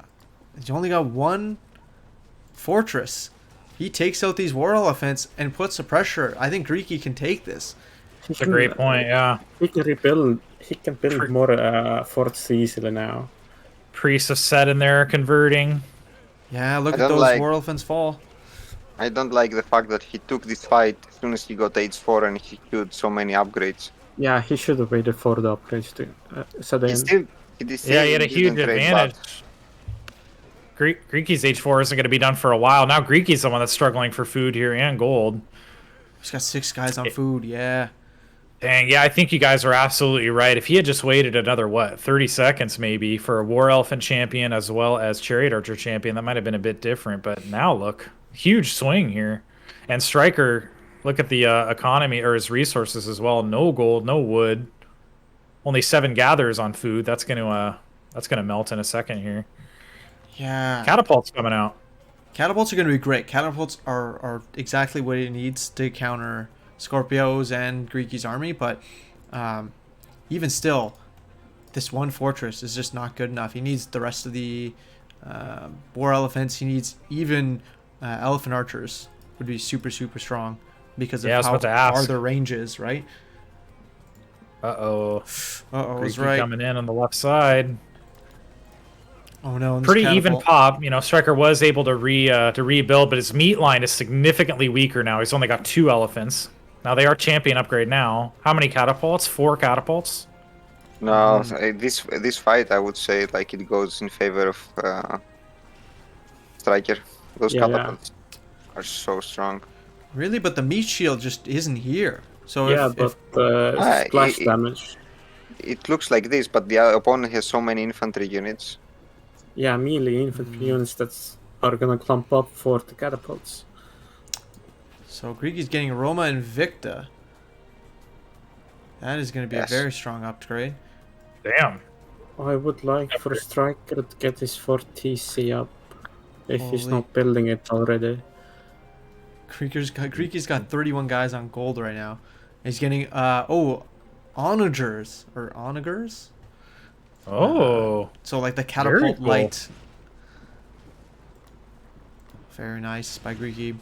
A: You only got one fortress. He takes out these war elephants and puts the pressure. I think Greeky can take this.
B: That's a great point, yeah.
C: He can rebuild. He can build more forts easily now.
B: Priests have set in there converting.
A: Yeah, look
D: I
A: at
D: don't
A: those
D: like-
A: war elephants fall.
D: I don't like the fact that he took this fight as soon as he got H4 and he queued so many upgrades.
C: Yeah, he should have waited for the upgrades to set
D: He
C: in.
D: still,
B: Yeah, he had a huge
D: didn't trade
B: advantage.
D: bad.
B: Greeky's H4 isn't going to be done for a while. Now Greeky's the one that's struggling for food here and gold.
A: He's got 6 guys on food, yeah.
B: Dang, yeah, I think you guys are absolutely right. If he had just waited another, 30 seconds maybe for a War Elephant champion as well as Chariot Archer champion, that might have been a bit different. But now look, huge swing here. And Striker, look at the economy or his resources as well. No gold, no wood. Only 7 gatherers on food. That's gonna melt in a second here.
A: Yeah.
B: Catapult's coming out.
A: Catapults are going to be great. Catapults are exactly what it needs to counter Scorpios and Greeky's army, but even still, this one fortress is just not good enough. He needs the rest of the war elephants. He needs even elephant archers would be super, super strong because of how far their range is, right?
B: Uh-oh.
A: Uh-oh, I was
B: Greeky
A: right.
B: coming in on the left side.
A: Oh no!
B: Pretty even pop. You know, Striker was able to rebuild, but his meat line is significantly weaker now. He's only got 2 elephants. Now they are champion upgrade now. How many catapults? 4 catapults?
D: No, this fight I would say like it goes in favor of Striker. Those catapults are so strong.
A: Really, but the meat shield just isn't here. So
C: yeah, but splash damage.
D: It looks like this, but the opponent has so many infantry units.
C: Yeah, melee infantry units that are gonna clump up for the catapults.
A: So Greeky's getting Roma and Victa. That is going to be a very strong upgrade.
B: Damn.
C: I would like for Striker to get his 4 TC up if he's not building it already.
A: Greeky's got 31 guys on gold right now. He's getting onagers or onagers.
B: Oh.
A: So like the catapult light. Very nice by Greeky.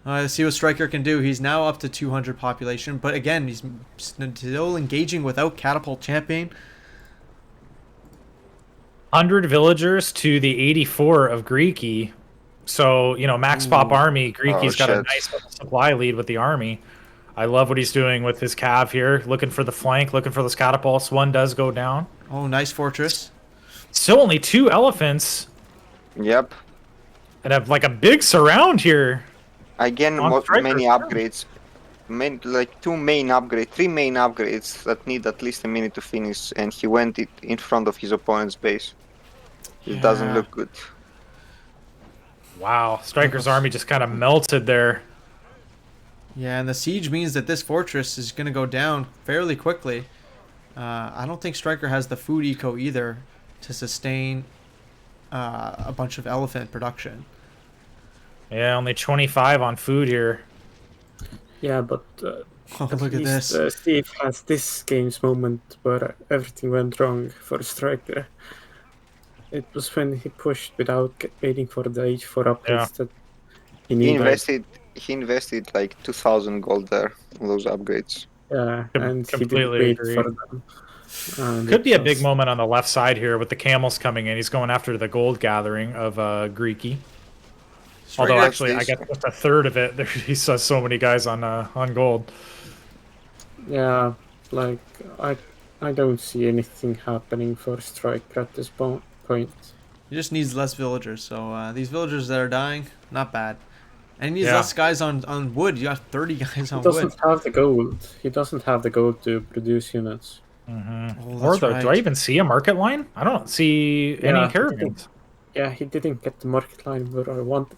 A: Let's see what Striker can do. He's now up to 200 population, but again, he's still engaging without catapult champion.
B: 100 villagers to the 84 of Greeky. So, you know, max pop army. Greeky's got a nice supply lead with the army. I love what he's doing with his cav here. Looking for the flank, looking for those catapults. One does go down.
A: Oh, nice fortress.
B: Still only 2 elephants.
D: Yep.
B: And have like a big surround here.
D: Again, many upgrades. Like 3 main upgrades that need at least a minute to finish, and he went it in front of his opponent's base. It doesn't look good.
B: Wow, Striker's army just kind of melted there.
A: Yeah, and the siege means that this fortress is going to go down fairly quickly. I don't think Striker has the food eco either to sustain a bunch of elephant production.
B: Yeah, only 25 on food here.
C: Yeah, but
A: look at this.
C: Steve has this game's moment where everything went wrong for Striker. It was when he pushed without waiting for the H4 upgrades that
D: he invested like 2,000 gold there on those upgrades.
C: Yeah, and he didn't wait for them.
B: Could be a big moment on the left side here with the camels coming in. He's going after the gold gathering of Greeky. Although actually, I guess just a third of it. He saw so many guys on gold.
C: Yeah, like I don't see anything happening for Striker at this point.
A: He just needs less villagers. So these villagers that are dying, not bad. And he needs less guys on wood. You got 30 guys on wood.
C: He doesn't have the gold. He doesn't have the gold to produce units.
B: Mm-hmm. Oh, do I even see a market line? I don't see any caravans.
C: Yeah, he didn't get the market line where I wanted.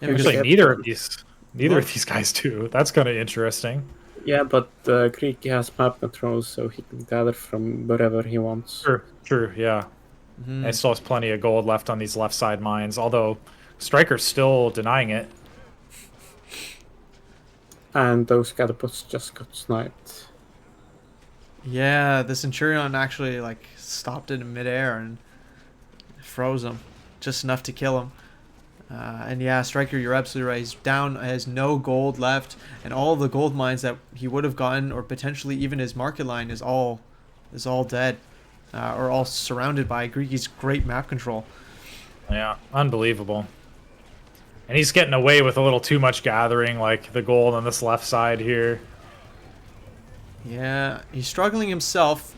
B: Actually, neither of these guys do. That's kind of interesting.
C: Yeah, but Greeky has map control, so he can gather from wherever he wants.
B: True, yeah.
A: Mhm.
B: I still has plenty of gold left on these left side mines, although Striker's still denying it.
C: And those catapults just got sniped.
A: Yeah, the Centurion actually like stopped it in midair and froze him, just enough to kill him. And yeah, Striker, you're absolutely right. He's down, has no gold left, and all the gold mines that he would have gotten, or potentially even his market line, is all dead, or all surrounded by Greeky's great map control.
B: Yeah, unbelievable. And he's getting away with a little too much gathering, like the gold on this left side here.
A: Yeah, he's struggling himself.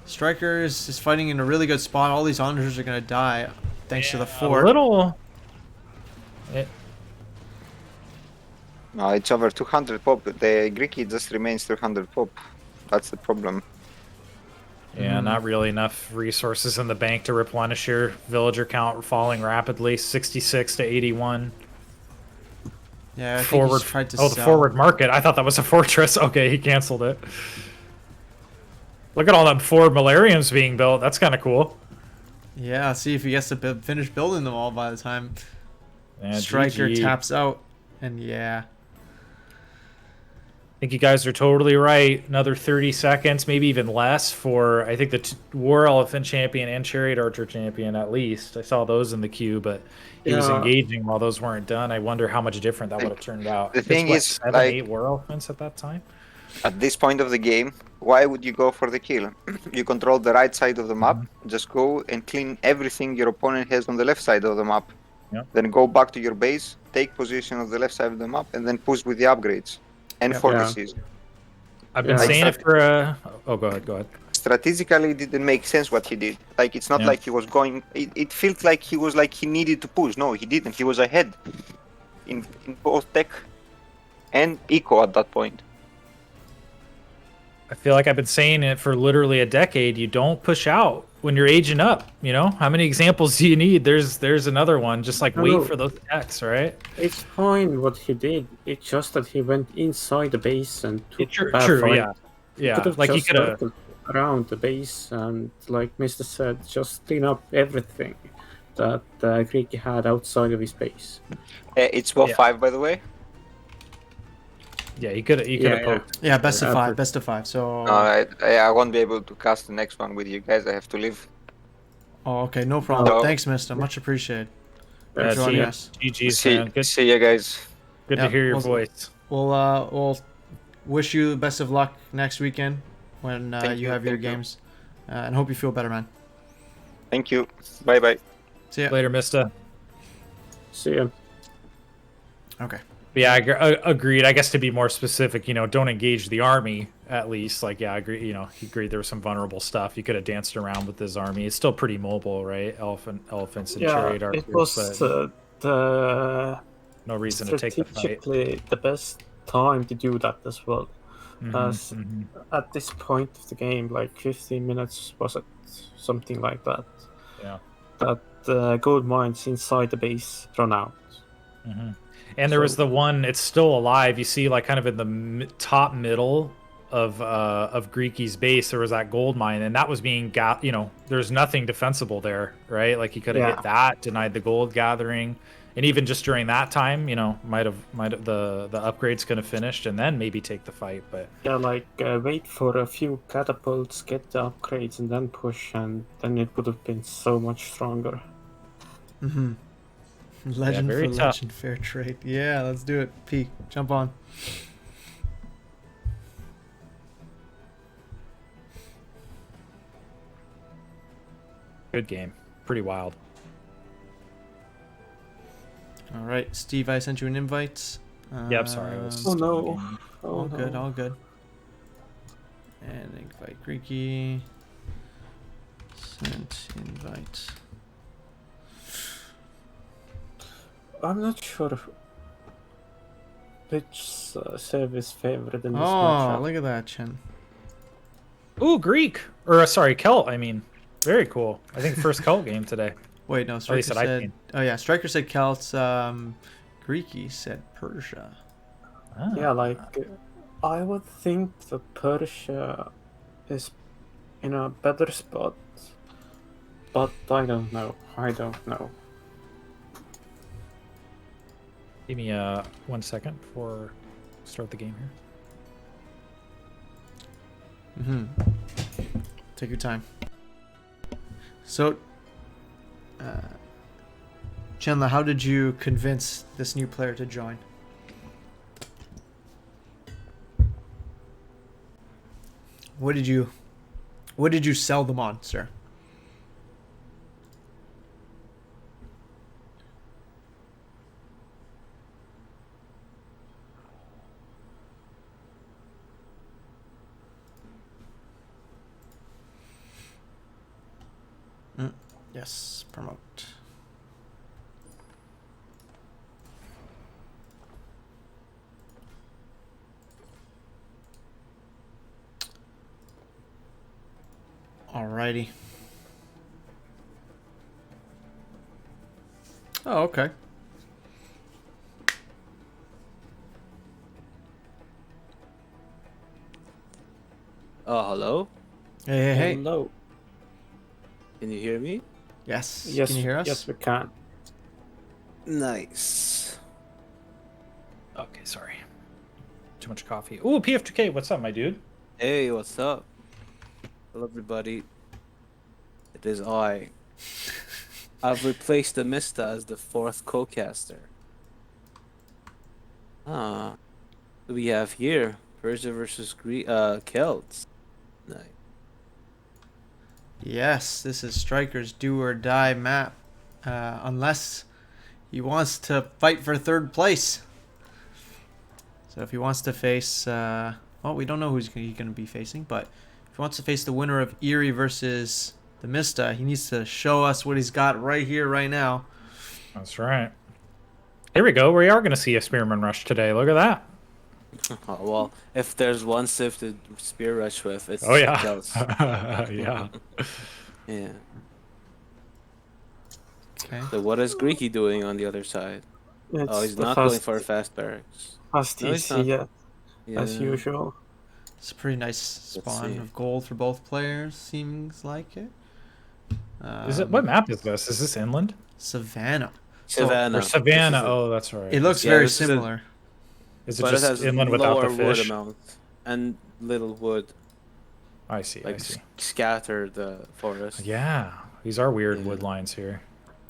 A: Striker is fighting in a really good spot. All these onagers are gonna die thanks to the fort.
B: A little.
D: No, it's over 200 pop. The Greeky just remains 200 pop. That's the problem.
B: Yeah, not really enough resources in the bank to replenish your villager count, falling rapidly, 66 to 81.
A: Yeah, I think
B: Forward.
A: he's tried to
B: Oh,
A: sell.
B: the forward market. I thought that was a fortress. Okay, he canceled it. Look at all them forward Malariums being built. That's kind of cool.
A: Yeah, see if he gets to finish building them all by the time
B: Yeah,
A: Striker
B: GG.
A: taps out. And yeah.
B: I think you guys are totally right. Another 30 seconds, maybe even less, for I think the War Elephant champion and Chariot Archer champion at least. I saw those in the queue, but he was
C: Yeah.
B: engaging while those weren't done. I wonder how much different that would have turned out.
D: The
B: It's
D: thing
B: what,
D: is,
B: 7,
D: like-
B: 8 War Elephants at that time?
D: At this point of the game, why would you go for the kill? You control the right side of the map. Just go and clean everything your opponent has on the left side of the map.
B: Yep.
D: Then go back to your base, take position of the left side of the map, and then push with the upgrades and
A: Yep.
D: fortresses.
B: I've been
C: Yeah.
B: saying it for oh, go ahead.
D: Strategically, it didn't make sense what he did. Like, it's not
B: Yeah.
D: like he was going. It felt like he was like he needed to push. No, he didn't. He was ahead in both tech and eco at that point.
B: I feel like I've been saying it for literally a decade. You don't push out when you're aging up. You know, how many examples do you need? There's another one. Just like wait
C: No.
B: for those techs, right?
C: It's fine what he did. It's just that he went inside the base and took
B: True,
C: a bad
B: true,
C: fight.
B: yeah, yeah.
C: Could have
B: Like he
C: just
B: could have.
C: circled around the base and, like Mr. said, just clean up everything that Greeky had outside of his base.
D: It's WoW
B: Yeah.
D: 5, by the way.
B: Yeah, he could have.
C: Yeah.
B: Poked.
A: Yeah, best of
C: Yeah,
A: five,
C: for-
A: best of five. So
D: No, I won't be able to cast the next one with you guys. I have to leave.
A: oh, okay, no problem.
D: No.
A: Thanks, Mister. Much appreciated.
B: Yeah,
A: For joining
B: see-
A: us.
B: GG's, man. Good,
D: See you guys.
B: good
A: Yeah,
B: to hear your
A: we'll-
B: voice.
A: We'll wish you the best of luck next weekend when
D: Thank
A: you
D: you,
A: have your
D: thank you.
A: games, and hope you feel better, man.
D: Thank you. Bye bye.
A: See ya.
B: Later, Mista.
C: See ya.
A: Okay.
B: But yeah, agreed. I guess to be more specific, you know, don't engage the army at least. Like, yeah, I agree. You know, he agreed there was some vulnerable stuff. You could have danced around with this army. It's still pretty mobile, right? Elephants and
C: Yeah,
B: chariot archers,
C: it was
B: but
C: the
B: no reason to take the fight.
C: strategically the best time to do that as well.
B: Mhm,
C: As
B: mhm.
C: at this point of the game, like 15 minutes was it, something like that.
B: Yeah.
C: That gold mines inside the base run out.
B: Mhm. And there was the one. It's still alive. You see, like, kind of in the top middle of Greeky's base, there was that gold mine, and that was being you know, there's nothing defensible there, right? Like, he could have
C: Yeah.
B: hit that, denied the gold gathering, and even just during that time, you know, might have the upgrades could have finished, and then maybe take the fight. But
C: Yeah, like wait for a few catapults, get the upgrades, and then push, and then it would have been so much stronger.
A: Mm-hmm. Legend
B: very
A: for
B: tough.
A: legend, fair trade. Yeah, let's do it. P, jump on.
B: good game, pretty wild.
A: All right, Steve, I sent you an invite.
B: Yeah, I'm sorry. I was
C: Oh no.
A: All
C: Oh,
A: good,
C: no.
A: all good. And invite Greeky. Sent invite.
C: I'm not sure which service favored in this
A: Oh,
C: matchup.
A: look at that, Chen.
B: Ooh, Greek, or sorry, Celt. I mean, very cool. I think first Celt game today.
A: Wait, no, Striker
B: said I
A: said.
B: can.
A: Oh yeah, Striker said Celts. Greeky said Persia.
B: Ah.
C: Yeah, like I would think that Persia is in a better spot, but I don't know. I don't know.
B: Give me 1 second before start the game here.
A: Take your time. So, Chandler, how did you convince this new player to join? What did you sell them on, sir? Yes, promote. Alrighty. Oh, okay.
E: Hello?
A: Hey.
C: Hello.
E: Can you hear me?
A: Yes.
C: Yes,
A: Can you hear us?
C: Yes, we can.
E: Nice.
B: Okay, sorry. Too much coffee. Ooh, PF2K, what's up, my dude?
E: Hey, what's up? Hello, everybody. It is I. I've replaced the Mista as the 4th co-caster. What do we have here? Persia versus Celts. Nice.
A: Yes, this is Striker's do or die map. Unless he wants to fight for 3rd place. So if he wants to face, well, we don't know who's he's going to be facing, but if he wants to face the winner of Erie versus the Mista, he needs to show us what he's got right here, right now.
B: That's right. Here we go. We are going to see a Spearman Rush today. Look at that.
E: Oh, well, if there's one Civ to spear rush with, it's
B: Oh, yeah.
E: Celts.
B: Yeah.
E: Yeah.
A: Okay.
E: So what is Greeky doing on the other side?
C: It's
E: He's
C: the
E: not going for a fast barracks.
C: fast
E: No, he's
C: TC,
E: not.
C: as usual.
A: It's a pretty nice spawn
E: see.
A: of gold for both players, seems like it.
B: Is it? What map is this? Is this inland?
A: Savannah.
E: Savannah.
B: Or Savannah?
E: This is a-
B: Oh, that's right.
A: It looks
E: Yeah,
A: very
E: this is a-
A: similar.
B: Is it
E: But it
B: just
E: has
B: inland without
E: lower
B: the
E: wood
B: fish?
E: amount and little wood,
B: I see.
E: like
B: I see.
E: scattered the forest.
B: Yeah, these are weird
E: Yeah.
B: wood lines here.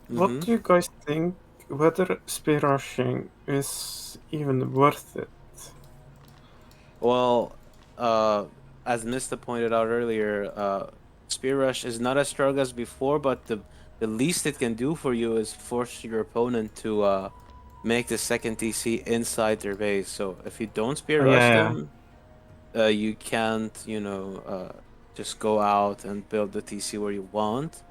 C: What
E: Mhm.
C: do you guys think? Whether spear rushing is even worth it?
E: Well, as Mista pointed out earlier, Spear Rush is not as strong as before, but the least it can do for you is force your opponent to make the second TC inside their base. So if you don't Spear
C: Oh,
E: Rush
C: yeah.
E: them, you can't, just go out and build the TC where you want.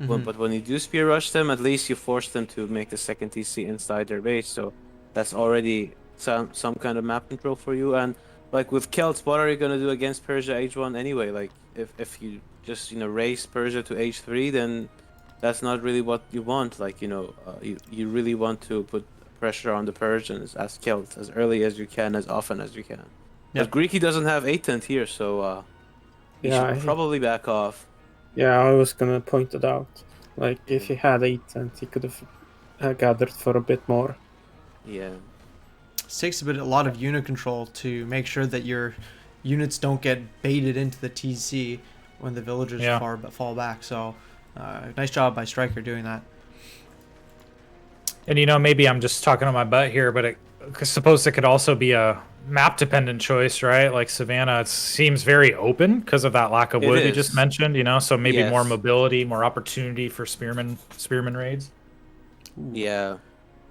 A: Mhm.
E: But when you do Spear Rush them, at least you force them to make the second TC inside their base. So that's already some kind of map control for you. And like with Celts, what are you gonna do against Persia H1 anyway? Like if you just raise Persia to H3, then that's not really what you want. Like you really want to put pressure on the Persians as Celt as early as you can, as often as you can.
A: Yeah.
E: But Greeky doesn't have 8th here, so he
C: Yeah,
E: should probably back off.
C: Yeah, I was gonna point it out. Like, if he had 8 and he could have gathered for a bit more.
E: Yeah.
A: It takes a lot of unit control to make sure that your units don't get baited into the TC when the villagers fall back. So, nice job by Striker doing that.
B: And maybe I'm just talking on my butt here, but I suppose it could also be a map-dependent choice, right? Like Savannah, it seems very open because of that lack of wood you just mentioned. So maybe more mobility, more opportunity for spearman raids.
E: Yeah.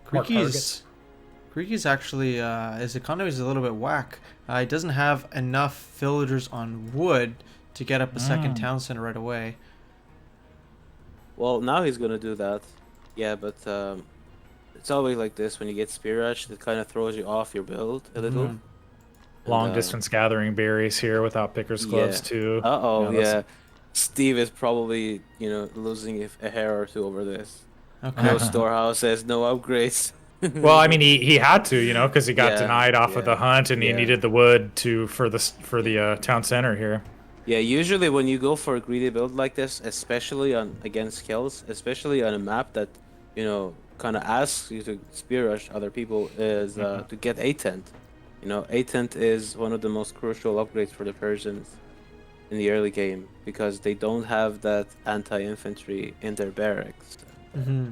A: Greeky's actually his economy is a little bit whack. He doesn't have enough villagers on wood to get up a second town center right away.
E: Well, now he's gonna do that. Yeah, but it's always like this when you get Spear Rush. It kind of throws you off your build a little.
B: Long distance gathering berries here without picker's gloves too.
E: Yeah. Steve is probably losing a hair or two over this.
A: Okay.
E: No storehouses, no upgrades.
B: Well, I mean, he had to, you know, because he got
E: Yeah,
B: denied off of the hunt, and he
E: yeah.
B: needed the wood for the town center here.
E: Yeah, usually when you go for a greedy build like this, especially on against kills, especially on a map that, you know, kind of asks you to spear rush other people, is to get a tent. You know, a tent is one of the most crucial upgrades for the Persians in the early game because they don't have that anti-infantry in their barracks.
A: Mm-hmm.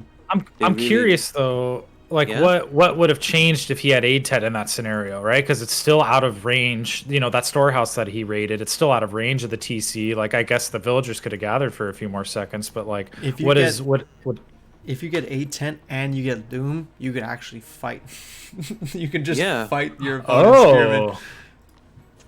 B: I'm curious though, like
E: Yeah?
B: what would have changed if he had aid tet in that scenario, right? Because it's still out of range. You know, that storehouse that he raided, it's still out of range of the TC. Like, I guess the villagers could have gathered for a few more seconds, but like,
A: If you
B: what
A: get-
B: is what?
A: If you get a tent and you get Loom, you could actually fight. You can just
E: Yeah.
A: fight your opponent's spearman.
B: Oh,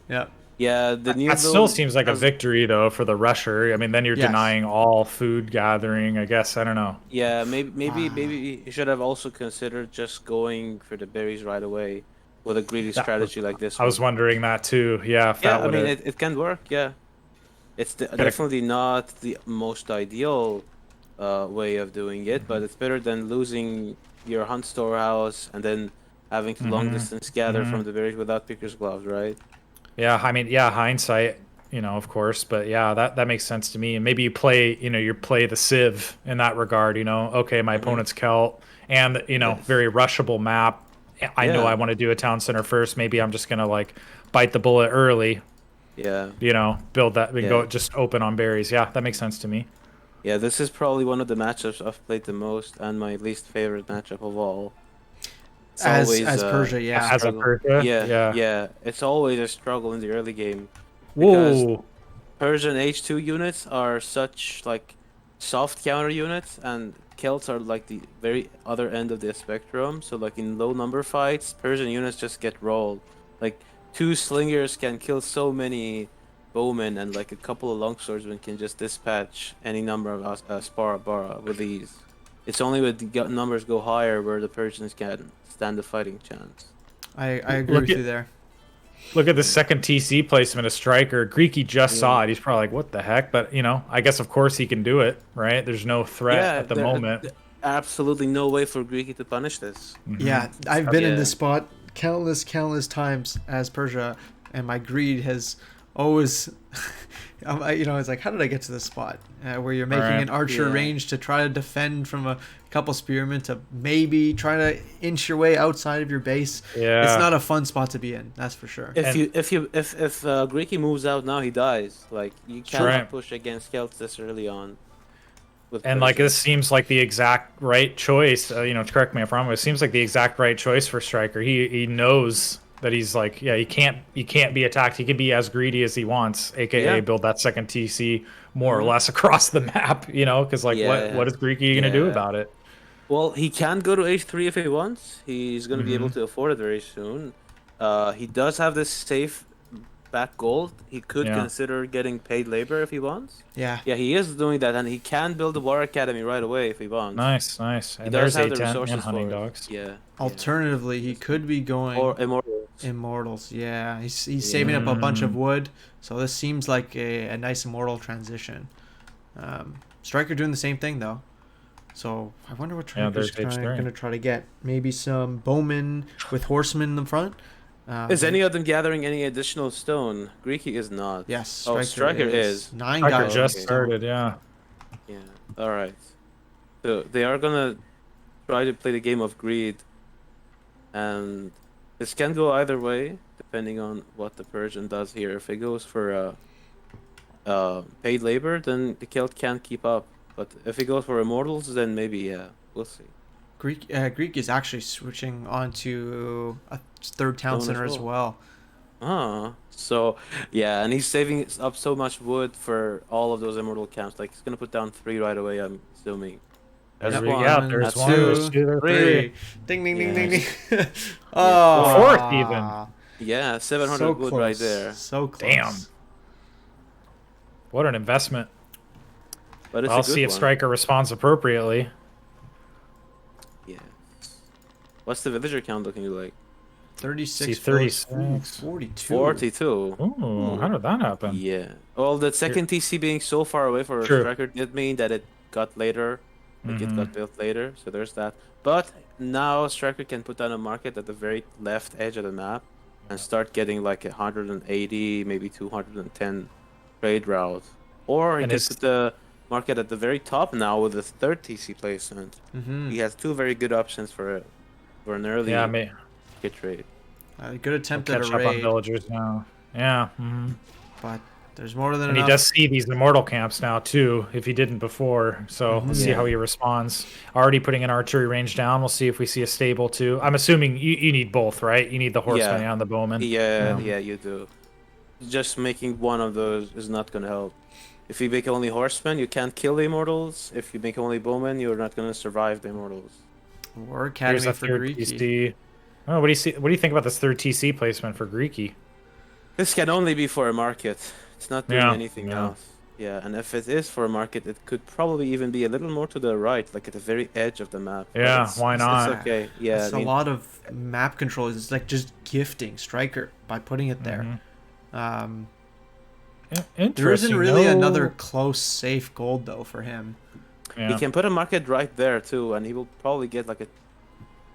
A: Yeah.
E: Yeah, the new
B: that still
E: build
B: seems like a
E: has-
B: victory though for the rusher. I mean, then you're
A: Yes.
B: denying all food gathering. I guess I don't know.
E: Yeah, maybe you should have also considered just going for the berries right away with a greedy
B: That
E: strategy like this
B: I was
E: one.
B: wondering that too. Yeah, if
E: Yeah,
B: that
E: I
B: would
E: mean
B: have.
E: it can work. Yeah, it's definitely not the most ideal way of doing it, but it's better than losing your hunt storehouse and then having to long distance gather from the berries without picker's gloves, right?
B: Yeah, I mean, yeah, hindsight, you know, of course, but yeah, that makes sense to me. And maybe you play, you know, you play the Civ in that regard, you know. Okay, my opponent's Celt, and you know,
E: Yes.
B: very rushable map. I know
E: Yeah.
B: I want to do a town center first. Maybe I'm just gonna like bite the bullet early,
E: Yeah.
B: you know, build that and go
E: Yeah.
B: just open on berries. Yeah, that makes sense to me.
E: Yeah, this is probably one of the matchups I've played the most and my least favorite matchup of all. It's
A: As Persia, yeah.
B: As a
E: struggle.
B: Persia,
E: Yeah. It's always a struggle in the early game. Because
B: Whoa,
E: Persian H2 units are such like soft counter units, and Celts are like the very other end of the spectrum. So like in low number fights, Persian units just get rolled. Like 2 slingers can kill so many bowmen, and like a couple of longswordsmen can just dispatch any number of Spara Bara with ease. It's only with the numbers go higher where the Persians can stand a fighting chance.
A: I agree
B: Look
A: with
B: at-
A: you there.
B: look at the second TC placement of Striker. Greeky just saw it. He's probably like, what the heck? But you know, I guess of course he can do it, right? There's no threat at the moment.
E: Absolutely no way for Greeky to punish this.
A: Yeah, I've been in
E: Yeah.
A: this spot countless times as Persia, and my greed has always, you know, it's like, how did I get to this spot where you're making
B: Right.
A: an archer
E: Yeah.
A: range to try to defend from a couple spearmen to maybe try to inch your way outside of your base?
B: Yeah.
A: It's not a fun spot to be in, that's for sure.
E: If
B: And-
E: Greeky moves out now, he dies. Like you cannot
B: Right.
E: push against Celts this early on. With
B: And like
E: Persia.
B: this seems like the exact right choice. You know, correct me if I'm wrong. It seems like the exact right choice for Striker. He knows that he's like, yeah, he can't be attacked. He can be as greedy as he wants, aka
E: Yeah.
B: build that second TC more or less across the map. You know, because like
E: Yeah.
B: what is Greeky gonna do
E: Yeah.
B: about it?
E: Well, he can go to H3 if he wants. He's going to be
B: Mm-hmm.
E: able to afford it very soon. He does have this safe back gold. He could
B: Yeah.
E: consider getting paid labor if he wants.
A: Yeah.
E: Yeah, he is doing that, and he can build a war academy right away if he wants.
B: Nice.
E: He
B: And
E: does
B: there's
E: have the
B: A10
E: resources
B: and hunting
E: for it.
B: dogs.
E: Yeah.
A: Alternatively, he could be going
E: Or Immortal.
A: Immortals. Yeah, he's saving up a bunch of wood, so this seems like a nice Immortal transition. Striker doing the same thing though. So I wonder what Striker's
B: there's H3.
A: going to try to get. Maybe some bowmen with horsemen in the front.
E: Is any of them gathering any additional stone? Greeky is not.
A: Yes,
E: Oh,
A: Striker,
E: Striker is.
A: 9
B: Striker
A: guys.
B: just
E: okay.
B: started. Yeah.
E: Yeah. All right. So they are gonna try to play the game of greed, and this can go either way depending on what the Persian does here. If it goes for paid labor, then the Celt can't keep up. But if it goes for immortals, then maybe we'll see.
A: Greek is actually switching on to a third town
E: Stone as
A: center as
E: well.
A: well.
E: So yeah, and he's saving up so much wood for all of those immortal camps. Like he's gonna put down 3 right away. I'm assuming. There's
B: There's
E: one.
B: yeah, there's
E: That's
B: one, there's 2, there's 3.
A: Ding ding ding
E: Yeah.
A: ding ding. Oh,
B: Fourth even.
E: Yeah, 700
A: So
E: wood
A: close.
E: right there.
A: So close.
B: Damn. What an investment.
E: But it's
B: I'll
E: a good
B: see if
E: one.
B: Striker responds appropriately.
E: Yeah. What's the villager count looking like?
A: 36,
B: See, 36.
A: 42.
E: 42.
B: Ooh, how did that happen?
E: Yeah. Well, the second TC being so far away for a
B: True.
E: striker did mean that it got later. Like it
B: Mhm.
E: got built later. So there's that. But now Striker can put down a market at the very left edge of the map and start getting like 180, maybe 210 trade route. Or he
B: And
E: could
B: his-
E: put the market at the very top now with a third TC placement.
A: Mm-hmm.
E: He has two very good options for an early
B: Yeah, I mean,
E: get trade.
A: Good attempt at
B: catch
A: a
B: up on
A: raid,
B: villagers now. Yeah.
A: but there's more than
B: And he
A: enough.
B: does see these immortal camps now too, if he didn't before. So let's see
E: Yeah.
B: how he responds. Already putting an archery range down. We'll see if we see a stable too. I'm assuming you need both, right? You need the horseman and the bowman.
E: Yeah, you do. Just making one of those is not gonna help. If you make only horsemen, you can't kill the immortals. If you make only bowmen, you're not gonna survive the immortals.
A: War
B: Here's
A: Academy
B: a
A: for
B: third
A: Greeky.
B: TC. Oh, what do you see? What do you think about this third TC placement for Greeky?
E: This can only be for a market. It's not doing
B: Yeah,
E: anything
B: yeah.
E: else. Yeah, and if it is for a market, it could probably even be a little more to the right, like at the very edge of the map. But
B: Yeah,
E: it's-
B: why not?
E: It's okay. Yeah,
A: It's
E: I mean,
A: a lot of map controls. It's like just gifting Striker by putting it there.
B: Mhm.
A: There
B: Interesting.
A: isn't really
B: No-
A: another close, safe gold though for him.
B: Yeah.
E: he can put a market right there too, and he will probably get like a,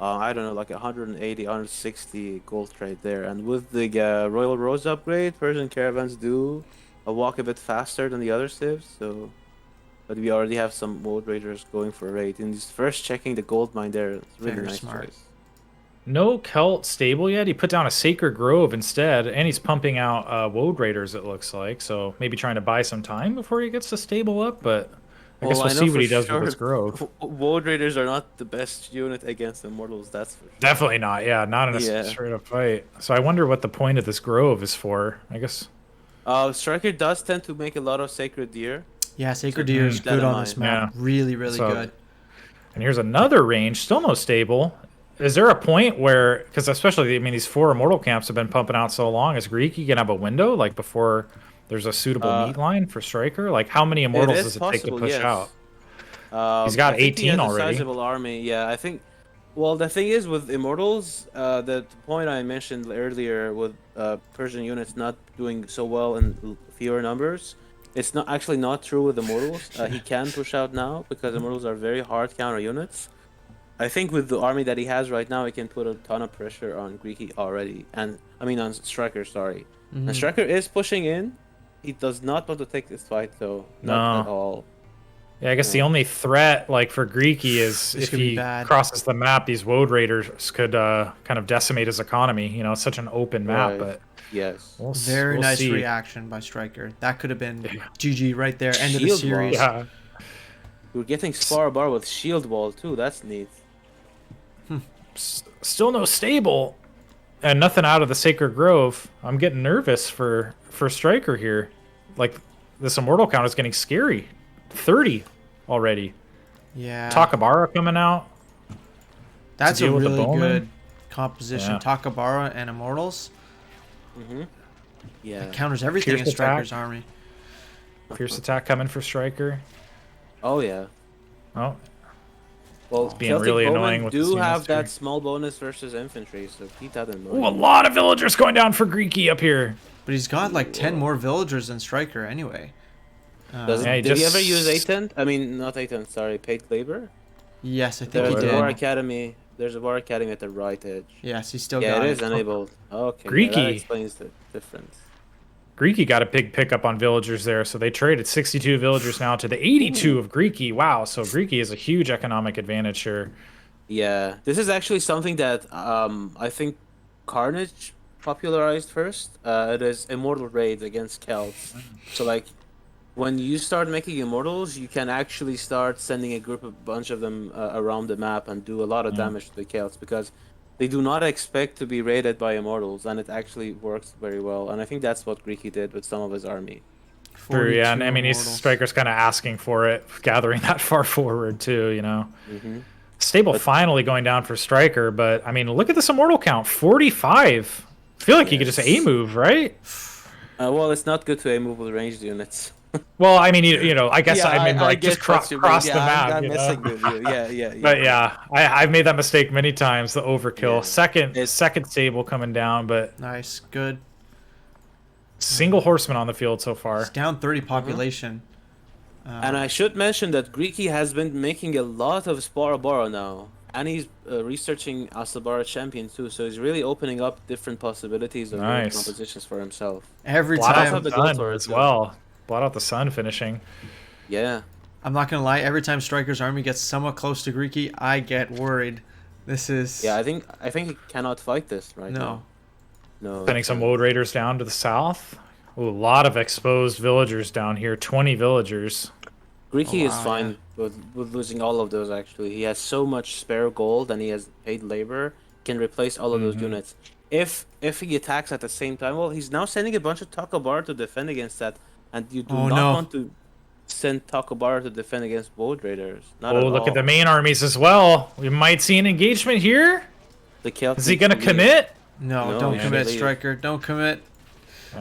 E: I don't know, like 180, 160 gold trade there. And with the Royal Rose upgrade, Persian caravans do walk a bit faster than the other civs. So, but we already have some Woad Raiders going for a raid. And he's first checking the gold mine there. It's really
A: Very
E: nice
A: smart.
E: choice.
B: No Celt stable yet. He put down a Sacred Grove instead, and he's pumping out Woad Raiders, it looks like. So maybe trying to buy some time before he gets the stable up, but I guess we'll
E: know
B: see what
E: for
B: he does
E: sure
B: with his Grove.
E: Woad Raiders are not the best unit against Immortals, that's for sure.
B: Definitely not. Yeah, not in a
E: Yeah.
B: straight up fight. So I wonder what the point of this Grove is for. I guess.
E: Striker does tend to make a lot of Sacred Deer.
A: Yeah, Sacred
E: So
A: Deer is
E: keep that
A: good
E: in
A: on this
E: mind.
A: map. Really, really
B: So-
A: good.
B: And here's another range, still no stable. Is there a point where, because especially, I mean, these 4 Immortal camps have been pumping out so long, is Greeky gonna have a window, like before there's a suitable meat line for Striker? Like, how many Immortals does it take to push out? He's got
E: I think he
B: 18
E: has a
B: already.
E: sizable army. Yeah, I think. Well, the thing is with Immortals, the point I mentioned earlier with Persian units not doing so well in fewer numbers, it's not actually not true with Immortals. He can push out now because Immortals are very hard counter units. I think with the army that he has right now, he can put a ton of pressure on Greeky already, and I mean on Striker. Sorry,
A: Mhm.
E: and Striker is pushing in. He does not want to take this fight though, not
B: No.
E: at all.
B: Yeah, I guess the only threat, like for Greeky, is
A: This
B: if
A: could be
B: he
A: bad.
B: crosses the map, these Woad Raiders could kind of decimate his economy. You know, it's such an open map,
E: Right.
B: but
E: Yes.
A: Very
B: we'll
A: nice
B: see.
A: reaction by Striker. That could have been GG right there. End of the
E: Shield
A: series.
E: wall.
B: Yeah,
E: We're getting Spar Bar with Shield Wall too. That's neat.
B: still no stable, and nothing out of the Sacred Grove. I'm getting nervous for Striker here. Like, this Immortal count is getting scary. 30 already.
A: Yeah.
B: Takabara coming out.
A: That's a
B: deal with the
A: really
B: bowman.
A: good composition.
B: Yeah.
A: Takabara and Immortals.
E: Mm-hmm. Yeah.
A: Counters everything
B: Fierce
A: in Striker's
B: attack.
A: army.
B: Fierce attack coming for Striker.
E: Oh yeah.
B: Oh,
E: Well,
B: being
E: Celtic
B: really
E: bowmen
B: annoying with
E: do
B: this unit
E: have that
B: too.
E: small bonus versus infantry, so keep that in
B: ooh, a
E: mind.
B: lot of villagers going down for Greeky up here.
A: But he's got like 10 more villagers than Striker anyway.
B: Yeah, he
E: Did he
B: just-
E: ever use A10? I mean, not A10. Sorry, paid labor.
A: Yes, I think
E: There's
A: he
E: a War
A: did.
E: Academy. There's a War Academy at the right edge.
A: Yes, he still
E: Yeah,
A: got
E: it is enabled. Okay, yeah, that
B: Greeky.
E: explains the difference.
B: Greeky got a big pickup on villagers there, so they traded 62 villagers now to the 82 of Greeky. Wow, so Greeky is a huge economic advantage here.
E: Yeah, this is actually something that I think Carnage popularized first. It is Immortal raids against Celts. So like, when you start making Immortals, you can actually start sending a bunch of them around the map and do a lot of damage to the Celts because they do not expect to be raided by Immortals, and it actually works very well. And I think that's what Greeky did with some of his army.
B: True, yeah, and I
A: 42
B: mean, he's
A: Immortals.
B: Striker's kind of asking for it, gathering that far forward too, you know.
E: Mm-hmm.
B: Stable finally going down for Striker, but I mean, look at this Immortal count, 45. I feel like he could just
E: Yes.
B: A-move, right?
E: Well, it's not good to A-move with ranged units.
B: Well, I mean, you know, I guess I mean, like, just
E: get what you mean.
B: cross the
E: Yeah,
B: map,
E: I'm
B: you know?
E: messing with you. Yeah.
B: But yeah, I've made that mistake many times, the overkill.
E: Yeah.
B: Second stable coming down, but
A: Nice, good.
B: single horseman on the field so far.
A: It's down 30 population.
E: And I should mention that Greeky has been making a lot of Sparabara now. and he's researching Asabara champion too, so he's really opening up different possibilities of
B: Nice.
E: compositions for himself.
A: Every
B: Blot
A: time,
B: out the
E: the goal
B: sun
E: for it,
B: as
E: too.
B: well. Blot out the sun finishing.
E: Yeah.
A: I'm not gonna lie. Every time Striker's army gets somewhat close to Greeky, I get worried. This is
E: Yeah, I think he cannot fight this right
A: no.
E: now. No.
B: Sending some Woad Raiders down to the south. Ooh, a lot of exposed villagers down here. 20 villagers.
E: Greeky
A: Oh,
E: is
A: wow,
E: fine with losing all of those actually. He has so much spare gold and he has paid labor, can replace all of those units. If he attacks at the same time, well, he's now sending a bunch of Takobar to defend against that, and you do
A: Oh,
E: not
A: no.
E: want to send Takobar to defend against Woad Raiders. Not
B: Oh,
E: at
B: look
E: all.
B: at the main armies as well. We might see an engagement here.
E: The Celts
B: Is he
E: need
B: gonna
E: to leave.
B: commit?
A: No,
E: No,
A: don't
E: he
A: commit,
E: should leave.
A: Striker. Don't commit.